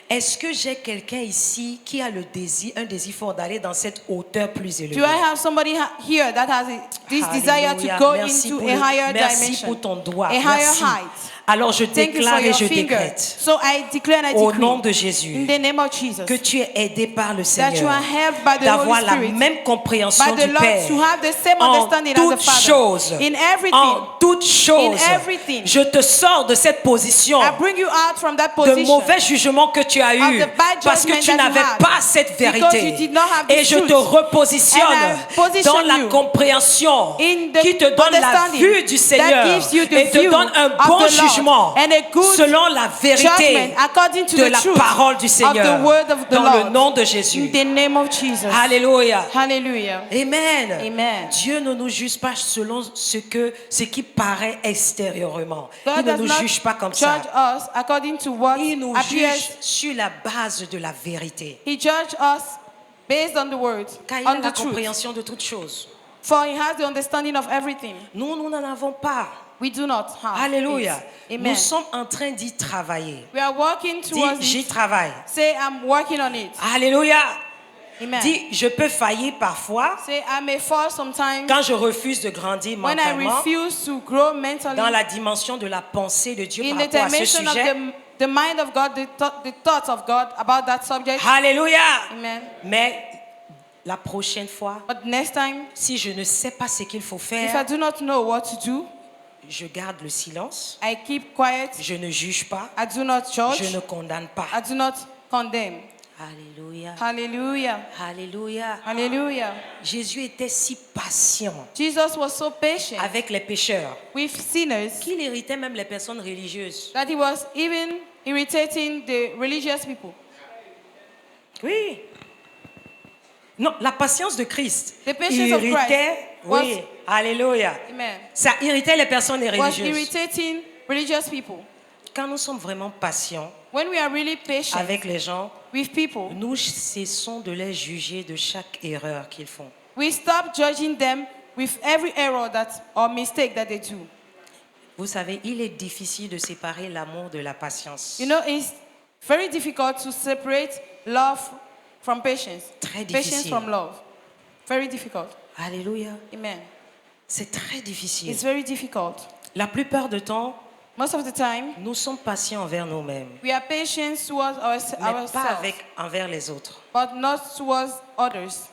Est-ce que j'ai quelqu'un ici qui a le désir, un désir fort d'aller dans cette hauteur plus élevée? Do I have somebody here that has this desire to Alléluia. go Merci into pour a higher merci dimension, pour ton doigt. a higher Merci. height? Alors je Thank you for déclare et your je finger. décrète So I declare and I au decree nom de in Jésus the name of Jesus que tu es aidé par le that you Seigneur are helped by the d'avoir Holy la Spirit, même compréhension by the du Lord, Père to have the same en understanding as the toutes Father. choses. In everything, En toutes choses. In everything. Je te sors de cette position I bring you out from that de position. mauvais jugement que tu as eu the bad parce que judgment tu that you n'avais had. pas cette Because vérité. you did not have the Et je truth. te repositionne And I position dans la you compréhension in the qui te donne la understanding vue du Seigneur that gives you the et te view donne un of bon the Lord jugement and a good selon la vérité judgment according to de the la truth parole du of Seigneur the word of the dans Lord. le nom de In Jésus. the name of Jesus. Alléluia. Hallelujah. Amen. Amen. Dieu ne nous juge pas selon ce qui paraît extérieurement. God Il ne does nous not juge pas comme judge ça. us according to what Il nous appears. juge sur la base de la vérité. He judges us based on the word, Car il a on la the truth. compréhension de toutes choses. For he has the understanding of everything. Nous n'en avons pas. We do not have Alléluia. it. Amen. Nous sommes en train d'y travailler. We are working Dis, towards j'y it. travaille. Say, I'm working on it. Alléluia. Amen. Dis, je peux faillir parfois Say, I may fall sometimes quand je refuse de grandir when I mentalement refuse to grow mentally dans la dimension de la pensée de Dieu in par the rapport à ce dimension of sujet. the mind of God, the thoughts of God about that subject. Alléluia. Amen. Mais la prochaine fois, But next time, si je ne sais pas ce qu'il faut if I faire, do not know what to do, je garde le silence, I keep quiet. je ne juge pas, I do not je judge. ne condamne pas. I do not condemn. Alléluia. Hallelujah. Alléluia. Hallelujah. Jésus était si patient Jesus was so patient avec les pécheurs with sinners qu'il irritait même les personnes religieuses. that he was even irritating the religious people. Oui. Non, la patience de Christ The patience of irritait, Christ was- oui, alléluia. Amen. Ça irritait les personnes Was religieuses. irritating religious people. Quand nous sommes vraiment patients When we are really patient avec les gens, with people, nous cessons de les juger de chaque erreur qu'ils font. we stop judging them with every error or mistake that they do. Vous savez, il est difficile de séparer l'amour de la patience. You know, it's very difficult to separate love from patience. Très Patience difficile. from love. Very difficult. Alléluia. Amen. C'est très difficile. It's very difficult. La plupart du temps, Most of the time, nous sommes patients envers nous-mêmes, we are patient towards mais pas ourselves, envers les autres. but not towards others.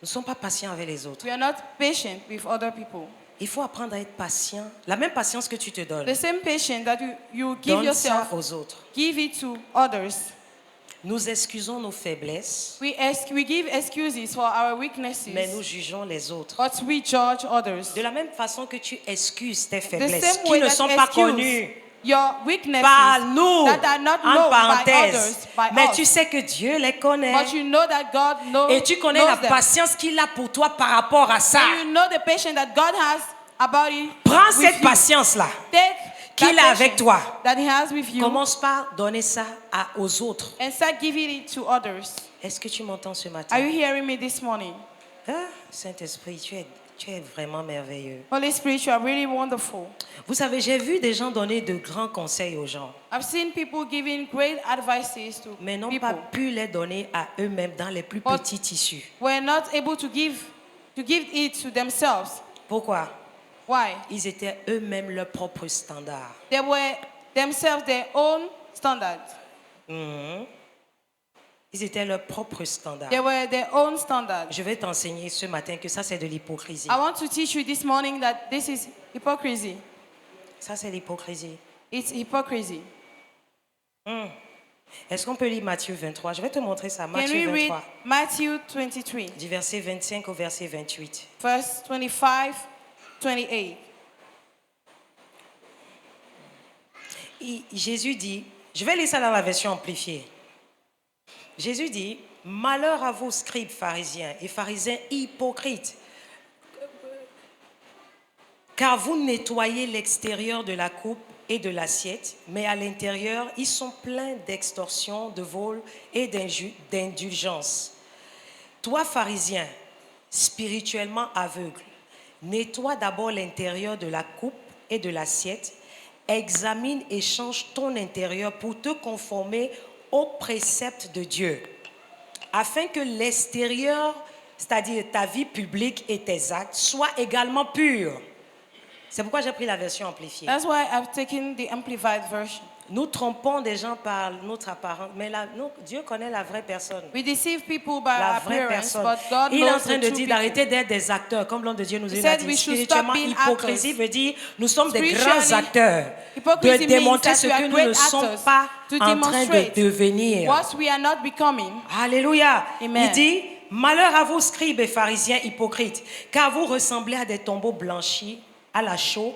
Nous ne sommes pas patients avec les autres. We are not patient with other people. Il faut apprendre à être patient. La même patience que tu te donnes, The same patience that you give donne ça yourself, aux autres. give it to others. Nous excusons nos faiblesses, We give excuses for our weaknesses, mais nous jugeons les autres. but we judge others. De la même façon que tu excuses tes The faiblesses same qui way ne that sont pas excuse connues your weaknesses par nous, that are not en known by parenthèse, others, by mais us. tu sais que Dieu les connaît. But you know that God Et tu connais knows la them. patience qu'il a pour toi par rapport à ça. And you know the patience that God has about it. Prends with cette you. patience-là Take qu'il that a avec patience toi. that He has with you Commence par donner ça aux autres. and start giving it to others. Est-ce que tu m'entends ce Are matin? you hearing me this morning? Ah, Saint-Esprit, tu es vraiment merveilleux. Holy Spirit, you are really wonderful. Vous savez, j'ai vu des gens donner de grands conseils aux gens, I've seen people giving great advices to mais n'ont people. pas pu les donner à eux-mêmes dans les plus But- petits tissus. Were not able to give it to themselves. Pourquoi? Why? Ils étaient eux-mêmes leur propre standard. They were themselves their own standards. Mhm. Ils étaient leur propre standard. They were their own standards. Je vais t'enseigner ce matin que ça, c'est de l'hypocrisie. I want to teach you this morning that this is hypocrisy. Ça, c'est l'hypocrisie. It's hypocrisy. Est-ce qu'on peut lire Matthieu 23? Je vais te montrer ça. Can Matthieu we read 23, Matthew 23, du verset 25 au verset 28. verse 25, 28? Jésus dit, je vais lire ça dans la version amplifiée. Jésus dit, malheur à vous, scribes, pharisiens et pharisiens hypocrites, car vous nettoyez l'extérieur de la coupe et de l'assiette, mais à l'intérieur, ils sont pleins d'extorsion, de vol et d'indulgence. Toi, pharisien, spirituellement aveugle, nettoie d'abord l'intérieur de la coupe et de l'assiette, examine et change ton intérieur pour te conformer aux préceptes de Dieu, afin que l'extérieur, c'est-à-dire ta vie publique et tes actes, soient également purs. C'est pourquoi j'ai pris la version amplifiée. That's why I've taken the amplified version. Nous trompons des gens par notre apparence, mais Dieu connaît la vraie personne. We deceive people by La vraie appearance, personne. but God Il est en knows train the de true dire people. d'arrêter d'être des acteurs, comme l'homme de Dieu nous He a said dit. we should Spirituellement, stop being hypocrisie actors. veut dire nous sommes des grands Spiritually, acteurs, de hypocrisy means démontrer that ce we are que nous great ne sommes actors, pas to en train de demonstrate devenir. what we are not becoming. Alléluia. Amen. Il dit, malheur à vous, scribes et pharisiens hypocrites, car vous ressemblez à des tombeaux blanchis à la chaux,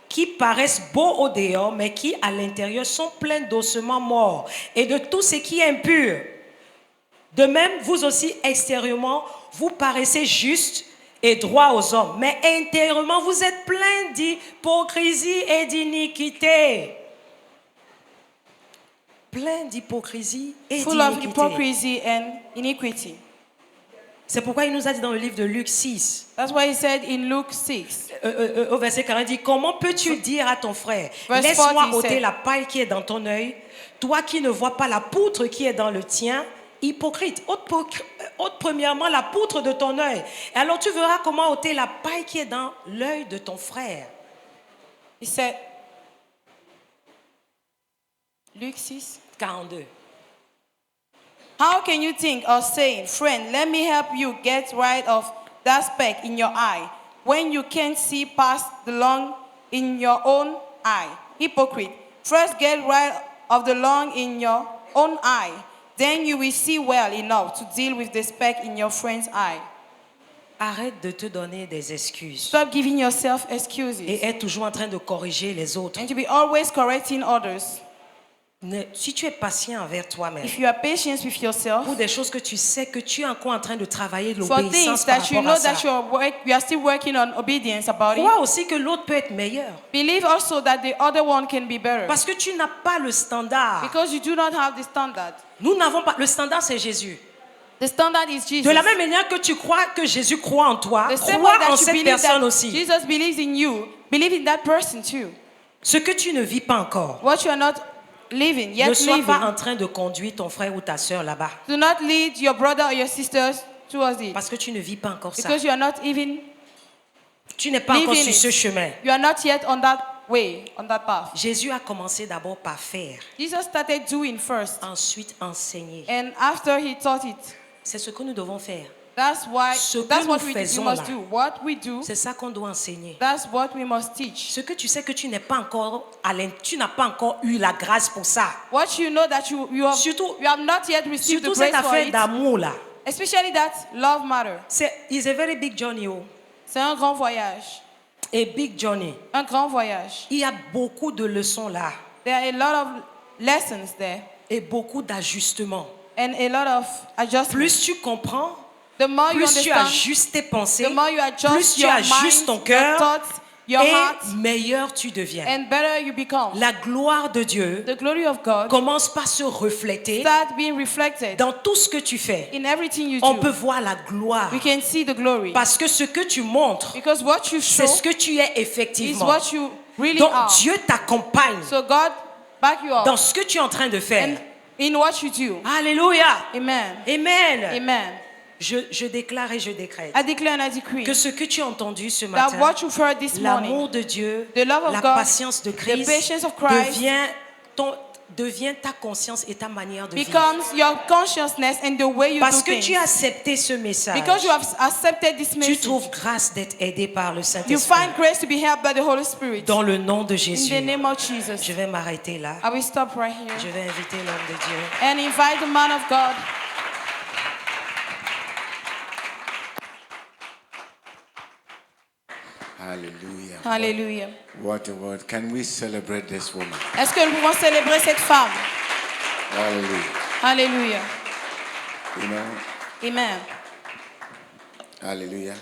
qui paraissent beaux au dehors, mais qui à l'intérieur sont pleins d'ossements morts et de tout ce qui est impur. De même, vous aussi, extérieurement, vous paraissez justes et droits aux hommes, mais intérieurement, vous êtes pleins d'hypocrisie et d'iniquité. Plein d'hypocrisie et Full of d'iniquité. hypocrisy and iniquity. C'est pourquoi il nous a dit dans le livre de Luc 6, That's why he said in Luke 6, au verset 40, il dit, comment peux-tu dire à ton frère, Verse laisse-moi 40 ôter said, la paille qui est dans ton œil, toi qui ne vois pas la poutre qui est dans le tien, hypocrite, ôte premièrement la poutre de ton œil. Et alors tu verras comment ôter la paille qui est dans l'œil de ton frère. He said, Luke 6. 42. How can you think of saying, friend, let me help you get rid of that speck in your eye, when you can't see past the log in your own eye? Hypocrite, first get rid of the log in your own eye, then you will see well enough to deal with the speck in your friend's eye. Arrête de te donner des excuses. Stop giving yourself excuses Et être toujours en train de corriger les autres. and to be always correcting others. Si tu es patient envers toi-même, If you are patient with yourself, pour des choses que tu sais que tu es encore en train de travailler for things l'obéissance par that you rapport know à ça, that you are still working on obedience about it, crois aussi que l'autre peut être meilleur. believe also that the other one can be better. Parce que tu n'as pas le standard. Because you do not have the standard. Nous n'avons pas. Le standard, c'est Jésus. The standard is Jesus. De la même manière que tu crois que Jésus croit en toi, The same way crois that en you cette believe personne that aussi. Jesus believes in you, believe in that person too. Ce que tu ne vis pas encore, What you are not living, yet ne sois pas living, en train de conduire ton frère ou ta soeur là-bas. do not lead your brother or your sisters towards it. Parce que tu ne vis pas encore ça. Because you are not even Tu n'es pas encore living sur ce it. chemin. You are not yet on that way, on that path. Jésus a commencé d'abord par faire, Jesus started doing first, ensuite enseigner. and after he taught it, C'est ce que nous devons faire. that's Ce que what nous we faisons must là. do. What we do, C'est ça qu'on doit enseigner. that's what we must teach. Ce que tu sais que tu n'es pas encore tu n'as pas encore eu la grâce pour ça. What you know that you have, Surtout- you have not yet received Surtout the grace cette for affaire it, d'amour là. especially that love matter. It's a very big journey. Oh. C'est un grand voyage. A big journey. Un grand voyage. Il y a beaucoup de leçons là There are a lot of lessons there et beaucoup d'ajustements. and a lot of adjustments. Plus tu comprends, The more you plus tu understand, ajustes tes pensées, the more you plus adjust tu your ajustes mind, ton your cœur thoughts, your heart, et meilleur tu deviens. and better you become. La gloire de Dieu The glory of God commence par se refléter start being reflected dans tout ce que tu fais. in everything you On do. peut voir la gloire We can see the glory. parce que ce que tu montres, Because what you show c'est ce que tu es is effectivement. what you really Donc are. Dieu t'accompagne So God back you up dans ce que tu es en train de faire. and in what you do. Alléluia. Amen. Amen. Amen. Je déclare et je décrète I declare and I decree que ce que tu as entendu ce that matin, what you've heard this morning, l'amour de Dieu, the love of la God, patience de the Christ patience of Christ devient ta conscience et ta manière de vivre. becomes your consciousness and the way you Parce do que things. tu as accepté ce message, Because you have accepted this tu message, trouves grâce d'être aidé par le you Saint-Esprit. find grace to be helped by the Holy Spirit. Dans le nom de In Jésus, the name of Jesus. je vais m'arrêter là. I will stop right here Je vais inviter l'homme de Dieu. and invite the man of God. Hallelujah. Hallelujah. What a word. Can we celebrate this woman? Est-ce que nous pouvons célébrer cette femme? Hallelujah. Hallelujah. You know, Amen. hallelujah.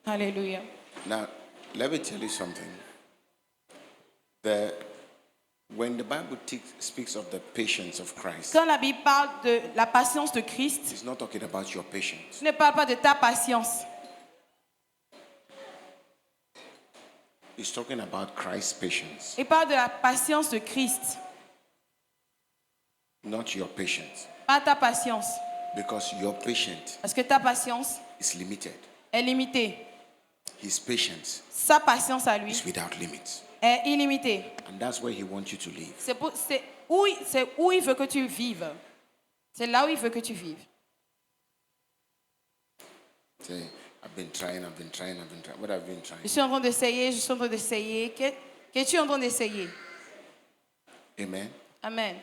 Hallelujah. Now, let me tell you something. When the Bible speaks of the patience of Christ, Quand la Bible parle de la patience de Christ, it's not talking about your patience. ce ne parle pas de ta patience. It's talking about Christ's patience, Il parle de la patience de Christ, not your patience. pas ta patience. Because your patience Parce que ta patience is limited. est limitée. His patience Sa patience à lui is without limits. est illimitée. And that's where he wants you to live. C'est où il veut que tu vives. C'est là où il veut que tu vives. Say, I've been trying. What have you been trying? Je suis en train d'essayer. Qu'es-tu en train d'essayer? Amen. Amen.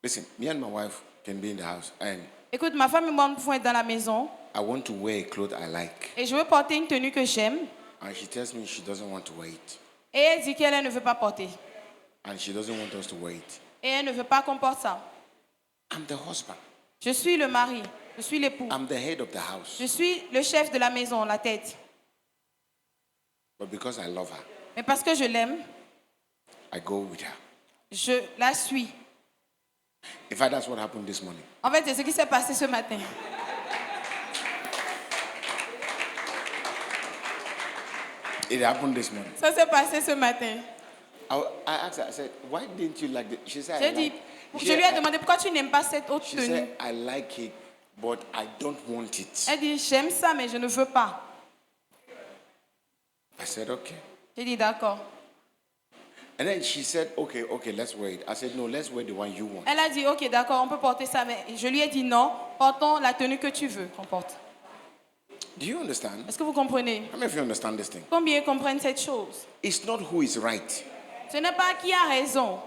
Listen, me and my wife can be in the house and Écoute, ma femme et moi, nous pouvons être dans la maison I want to wear a clothes I like. et je veux porter une tenue que j'aime. And she tells me she doesn't want to wear it. Et elle dit qu'elle ne veut pas porter. And she doesn't want us to wear it. Et elle ne veut pas qu'on porte ça. I'm the husband. Je suis le mari. Je suis l'époux. I'm the head of the house. Je suis le chef de la maison, la tête. But because I love her, Mais parce que je l'aime, I go with her. je la suis. In fact, that's what happened this morning. En fait, c'est ce qui s'est passé ce matin. It happened this morning. Ça s'est passé ce matin. I asked her, I said, why didn't you like it? She said, J'ai dit, je lui ai demandé pourquoi tu n'aimes pas cette haute she tenue. said, I like it, but I don't want it. Elle dit, j'aime ça, mais je ne veux pas. I said, okay. J'ai dit, d'accord. And then she said, okay, let's wear it. I said, no, let's wear the one you want. Elle a dit, ok, d'accord, on peut porter ça, mais je lui ai dit non, portons la tenue que tu veux qu'on porte. Do you understand? Est-ce que vous comprenez? How many of you understand this thing? Combien comprennent cette chose? It's not who is right. Ce n'est pas qui a raison.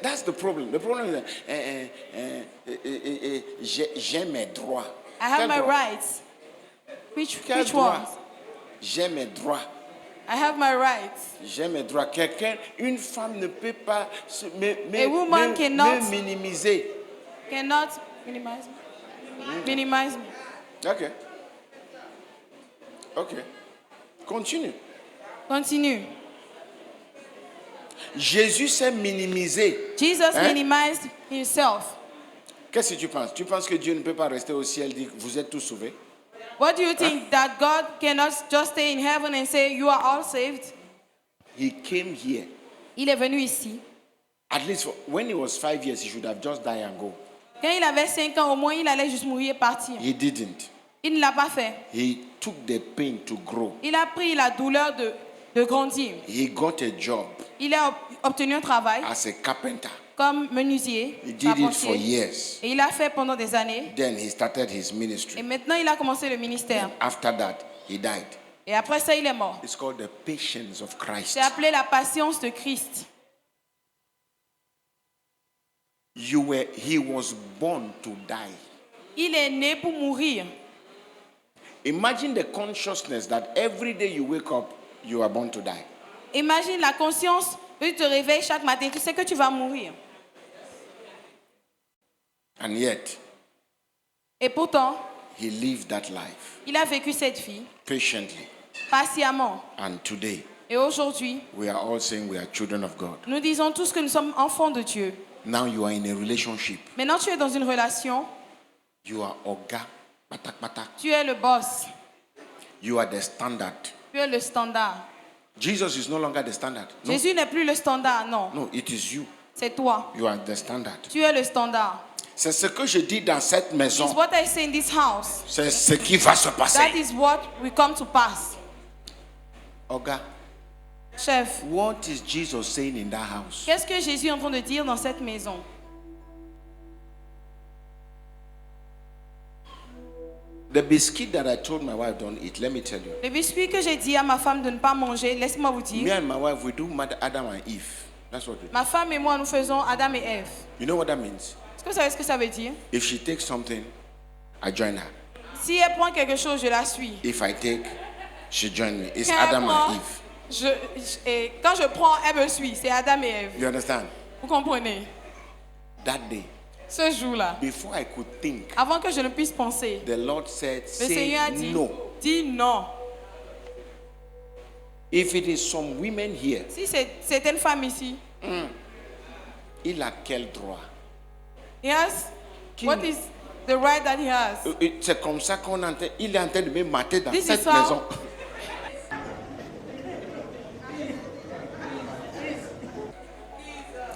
That's the problem. The problem is that j'ai mes droits. I have Quel my droit? rights. Quel Which droit? ones? J'ai mes droits. I have my rights. J'ai mes droits. Une femme ne peut pas A woman cannot- me minimiser. Cannot minimize me. Minimize me. Okay. Continue. Continue. Jésus s'est minimisé. Jesus Hein? minimized himself. Qu'est-ce que tu penses? Tu penses que Dieu ne peut pas rester au ciel et dire vous êtes tous sauvés? What do you think? That God cannot just stay in heaven and say, you are all saved? He came here. Il est venu ici. At least when he was 5 years, he should have just died and go. Quand il avait 5 ans, au moins, il allait juste mourir et partir. He didn't. Il ne l'a pas fait. He took the pain to grow. Il a pris la douleur de grandir. He got a job Il a obtenu un travail as a carpenter. comme menuisier, He did it for charpentier. years. Et il a fait pendant des années. Then he started his Et ministry. maintenant, il a commencé le ministère. After that, he died. Et après ça, il est mort. It's called the patience of Christ. C'est appelé la patience de Christ. He was born to die. Il est né pour mourir. Imagine the consciousness that every day you wake up, you are born to die. Imagine la conscience, tu te réveilles chaque matin, tu sais que tu vas mourir. And yet, Et pourtant, he lived that life il a vécu cette vie patiently. patiemment. And today, Et aujourd'hui, we are all saying we are children of God. nous disons tous que nous sommes enfants de Dieu. Now you are in a relationship. Maintenant, tu es dans une relation, You are Oga, patak patak. tu es le boss, You are the standard. tu es le standard. Jesus is no longer the standard. No, Jésus n'est plus le standard, non. no, it is you. C'est toi. You are the standard. Tu es le standard. C'est ce que je dis dans cette It's maison. what I say in this house. C'est ce qui va se That passer. is what will come to pass. Oga, Chef, what is Jesus saying in that house? qu'est-ce que Jésus est en train de dire dans cette maison? The biscuit that I told my wife don't eat, let me tell you. Le biscuit que j'ai dit à ma femme de ne pas manger, laisse-moi vous Me dire. and my wife, we do Adam and Eve. That's what we do. Ma femme et moi, nous faisons Adam et Ève. You know what that means? Est-ce que vous savez ce que ça veut dire? If she takes something, I join her. Si elle prend quelque chose, je la suis. If I take, she join me. It's Quand elle Adam prend, and Eve. et quand je prends, elle me suit. C'est Adam et Ève. You understand? Vous comprenez? That day, Ce jour-là, before I could think, avant que je ne puisse penser, the Lord said, le say Seigneur a dit, no. dis non. If it is some women here, Si c'est certaines femmes ici, il a quel droit? he has, what is the right that he has? C'est comme ça qu'on entend. Il est en train de me mater dans This cette is how- maison.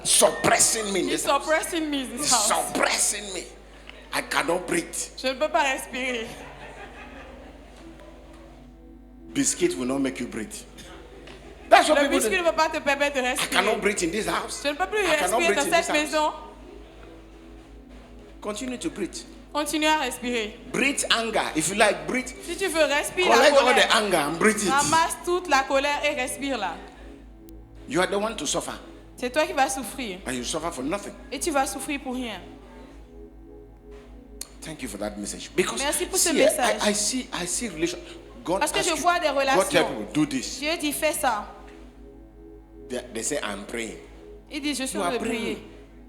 Suppressing me in He's this house. suppressing me in this house. Suppressing me. I cannot breathe. Je ne peux pas respirer. Biscuit will not make you breathe. That's what Le people biscuit do. ne peut pas te permettre de I cannot respirer. breathe in this house. Je ne peux plus I cannot respirer breathe dans in cette this house. maison. Continue to breathe. Continue à respirer. Breathe anger. If you like, breathe. Si tu veux, respire la Collect all the colère. anger and breathe it. Ramasse toute la colère et respire là. You are the one to suffer. C'est toi qui vas souffrir. And you suffer for nothing. Et tu vas souffrir pour rien. Thank you for that message. Because Merci pour ce see, message. I see relation. God Parce que asked je you, vois des God relations. tell people do this. Dieu dit fais ça. They say I'm praying. Il dit je suis You en train are de prier. praying.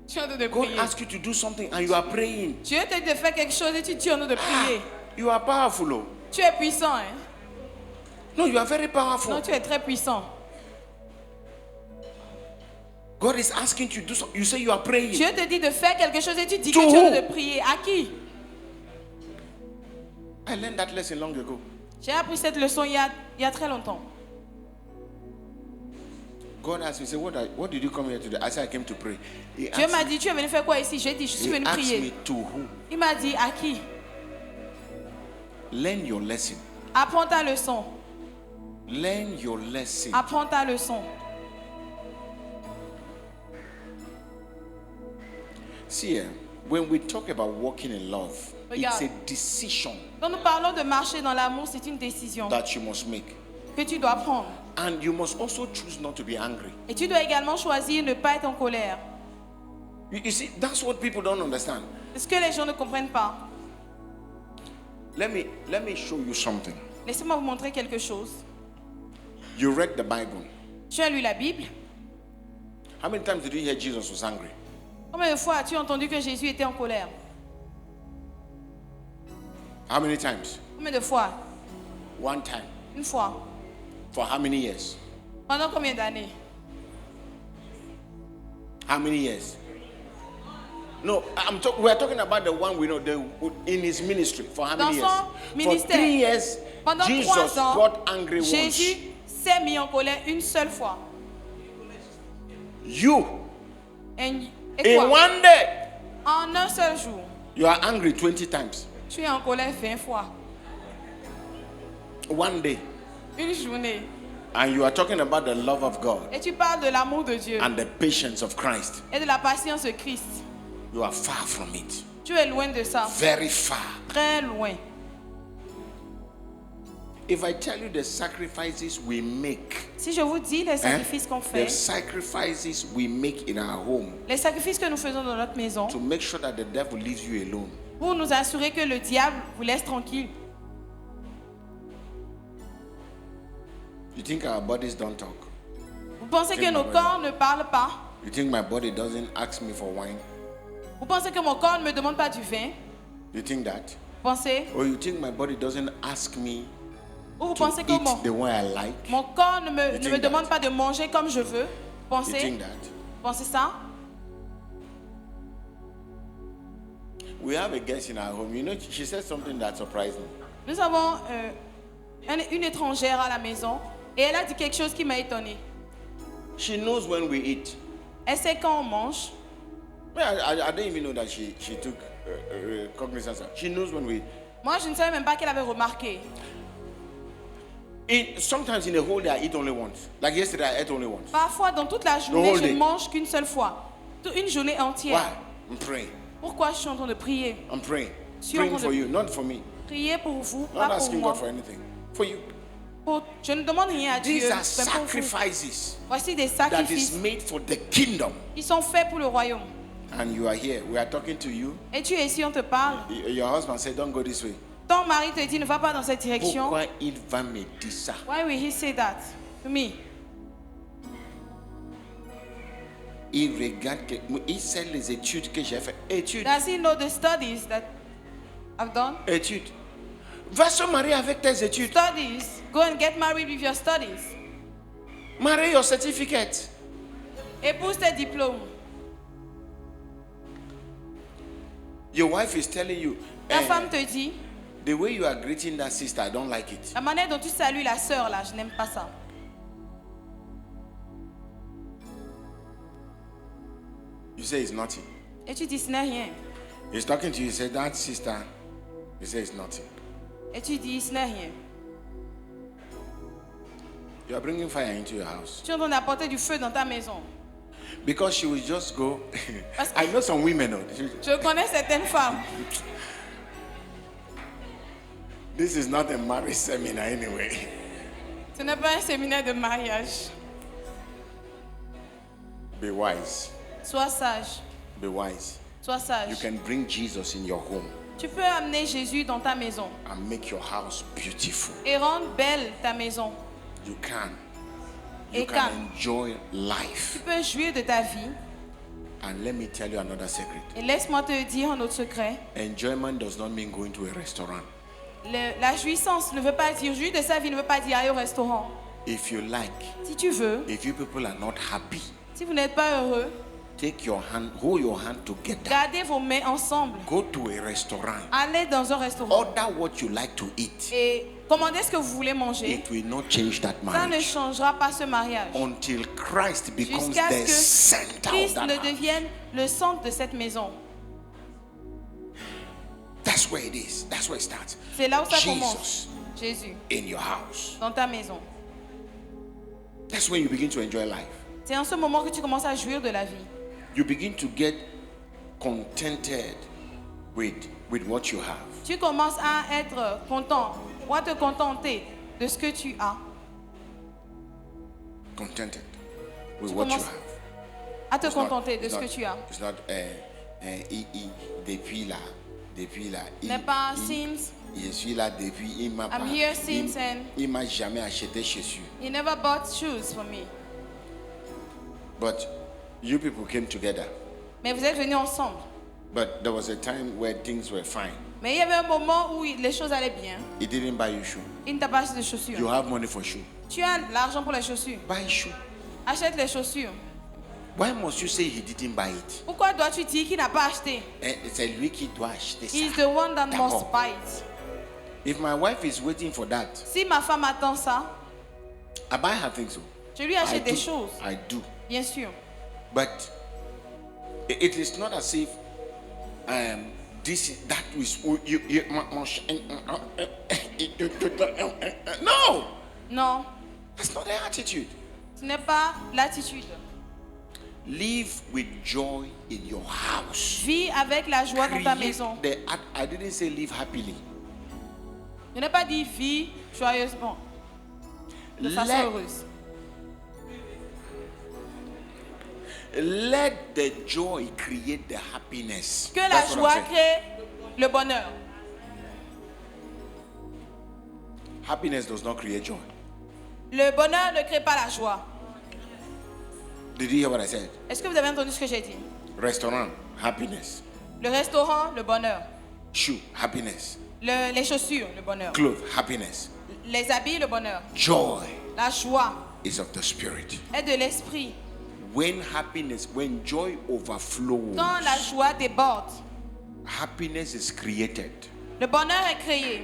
Je suis en train de God prier. asks you to do something and you are praying. Dieu te dit de faire quelque chose et tu dis en train de prier. You are powerful. Oh. Tu es puissant, hein? No, you are very powerful. Non, tu es très puissant. God is asking you to do something. You say you are praying. Dieu te dit de faire quelque chose et tu dis To que tu es en who? train de prier. À qui? I learned that lesson long ago. J'ai appris cette leçon il y a très longtemps. God asked me, say, what did you come here to do? I said, I came to pray. He Dieu m'a asked, dit, tu es venu faire quoi ici? J'ai dit, je suis he venu asked me prier. to who? Il m'a dit, à qui? Learn your lesson. Apprends ta leçon. Learn your lesson. Apprends ta leçon. See, when we talk about walking in love, it's a Regarde. decision Quand nous parlons de marcher dans l'amour, c'est une décision that you must make. que tu dois prendre. And you must also choose not to be angry. Et tu dois également choisir ne pas être en colère. You see, that's what people don't understand. C'est ce que les gens ne comprennent pas. Let me show you something. Laissez-moi vous montrer quelque chose. You read the Bible. Tu as lu la Bible. How many times did you hear Jesus was angry? Combien de fois as-tu entendu que Jésus était en colère? How many times? Combien de fois? One time. Une fois. For how many years? Pendant combien d'années? How many years? No, we are talking about the one we know in his ministry. For how many Dans son years? For 3 ministère. years, Pendant Jesus 3 ans, got angry once. Jésus s'est mis en colère une seule fois. You, Et in toi? one day, En un seul jour, you are angry 20 times. tu es en colère 20 fois. One day. Une journée. And you are talking about the love of God Et tu parles de l'amour de Dieu and the patience of Christ. et de la patience de Christ. You are far from it. Tu es loin de ça. Very far. Très loin. If I tell you the sacrifices we make, Si je vous dis les sacrifices qu'on the fait, sacrifices we make in our home les sacrifices que nous faisons dans notre maison, to make sure that the devil leaves you alone. pour nous assurer que le diable vous laisse tranquille. You think our bodies don't talk? Vous pensez que nos corps ne parlent pas? You think my body doesn't ask me for wine? Vous pensez que mon corps ne me demande pas du vin? You think that? Vous pensez? Or you think my body doesn't ask me Ou vous to pensez que eat the way I like? mon corps ne me think demande that? pas de manger comme je veux? Vous You pensez? think that? Pensez ça? We have a guest in our home. You know, she said something that surprised me. Nous avons une étrangère à la maison et elle a dit quelque chose qui m'a étonnée. She knows when we eat. Elle sait quand on mange. I didn't even know that she took cognizance. She knows when we eat. Moi, je ne savais même pas qu'elle avait remarqué. Sometimes in a whole day, I eat only once. Like yesterday, I ate only once. Parfois, dans toute la journée, whole je day. ne mange qu'une seule fois. Une journée entière. Why? I'm praying. Pourquoi je suis en train de prier? I'm praying. Si Praying on for de- you, not for me. Prier pour vous, Not pas pour asking moi. God for anything. For you. Je ne demande rien à Dieu, These are mais pour vous. sacrifices Voici des that is sacrifices. made for the kingdom. Ils sont faits pour le royaume. And you are here. We are talking to you. Et tu es ici, on te parle. Your husband said, don't go this way. Ton mari te dit, ne va pas dans cette direction. Pourquoi il va me dire ça? Why will he say that to me? Il regarde, il sait les études que j'ai fait. Études. Does he know the studies that I've done? Études. Va se marier avec tes études. Studies. Go and get married with your studies. Marry your certificate. Épouse tes diplômes. Your wife is telling you, Ta femme te dit, the way you are greeting that sister, I don't like it. la manière dont tu salues la sœur là, je n'aime pas ça. You say it's nothing. Et tu dis, ce n'est rien. He's talking to you, you say, that sister, you say it's nothing. Et tu dis, ce n'est rien. You are bringing fire into your house. Tu es en train d'apporter du feu dans ta maison. Because she will just go. Parce que- I know some women. Je connais certaines femmes. This is not a marriage seminar anyway. Ce n'est pas un séminaire de mariage. Be wise. Sois sage. Be wise. Sois sage. You can bring Jesus in your home Tu peux amener Jésus dans ta maison and make your house beautiful. et rendre belle ta maison. You can. You Et can quand- enjoy Tu life. peux jouir de ta vie. And let me tell you another secret. Et laisse-moi te dire un autre secret. Enjoyment does not mean going to a restaurant. La jouissance ne veut pas dire, jouir de sa vie ne veut pas dire aller au restaurant. If you like, Si tu veux, if you people are not happy, si vous n'êtes pas heureux, Take your hand, hold your hand together. Gardez vos mains ensemble. Go to a restaurant. Allez dans un restaurant Order what you like to eat. et commandez ce que vous voulez manger. It will not change that Ça ne marriage changera pas ce mariage. until Christ becomes Jusqu'à the ce center que of Christ that ne house. devienne le centre de cette maison. That's where it is. That's where it starts. C'est là où ça Jesus commence. Jésus, in your house. dans ta maison. That's when you begin to enjoy life. C'est en ce moment que tu commences à jouir de la vie. You begin to get contented with what you have. Tu commences à être content ou à te contenter de ce que tu as. Contented with Tu what you commences have. À te It's not- contenter de it's ce que not- tu as. It's not depuis là. N'est pas since Je suis là depuis, il m'a I'm here since and il m'a jamais acheté chaussures. you never bought shoes for me. But you people came together. Mais vous êtes venus ensemble. But there was a time where things were fine. Mais il y avait un moment où les choses allaient bien. He didn't buy you shoe. Il ne t'a pas acheté de chaussures. You have money for shoe. Tu as l'argent pour les chaussures. Buy shoe. Achète les chaussures. Why must you say he didn't buy it? Pourquoi dois-tu dire qu'il n'a pas acheté? C'est lui qui doit acheter ça. He's the one that D'abord. must buy it. If my wife is waiting for that, Si ma femme attend ça, I buy her things. je lui I achète do. des choses. I do. Bien sûr. But it is not as if this is that is no. Non, That's not the attitude. ce n'est pas l'attitude. Live with joy in your house. Vis avec la joie dans ta Create maison. I didn't say live happily. Je n'ai pas dit vis joyeusement, de façon Let- heureuse. Let the joy create the happiness. Que la That's what I'm joie saying. crée le bonheur. Happiness does not create joy. Le bonheur ne crée pas la joie. Did you hear what I said? Est-ce que vous avez entendu ce que j'ai dit? Restaurant, happiness. Le restaurant, le bonheur. Shoe, happiness. Les chaussures, le bonheur. Clothes, happiness. Les habits, le bonheur. Joy La joie is of the spirit. est de l'esprit. When joy overflows, Quand la joie déborde, happiness is created. le bonheur est créé.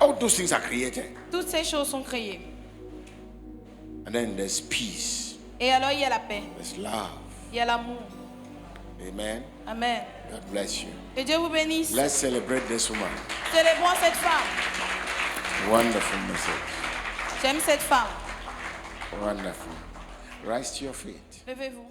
All those things are created. Toutes ces choses sont créées. And then there's peace, Et alors il y a la paix, there's love. il y a l'amour. Amen. Amen. God bless you. Que Dieu vous bénisse. Let's celebrate this woman. Célébrons cette femme. Wonderful message. J'aime cette femme. Wonderful. Rise to your feet. Levez-vous.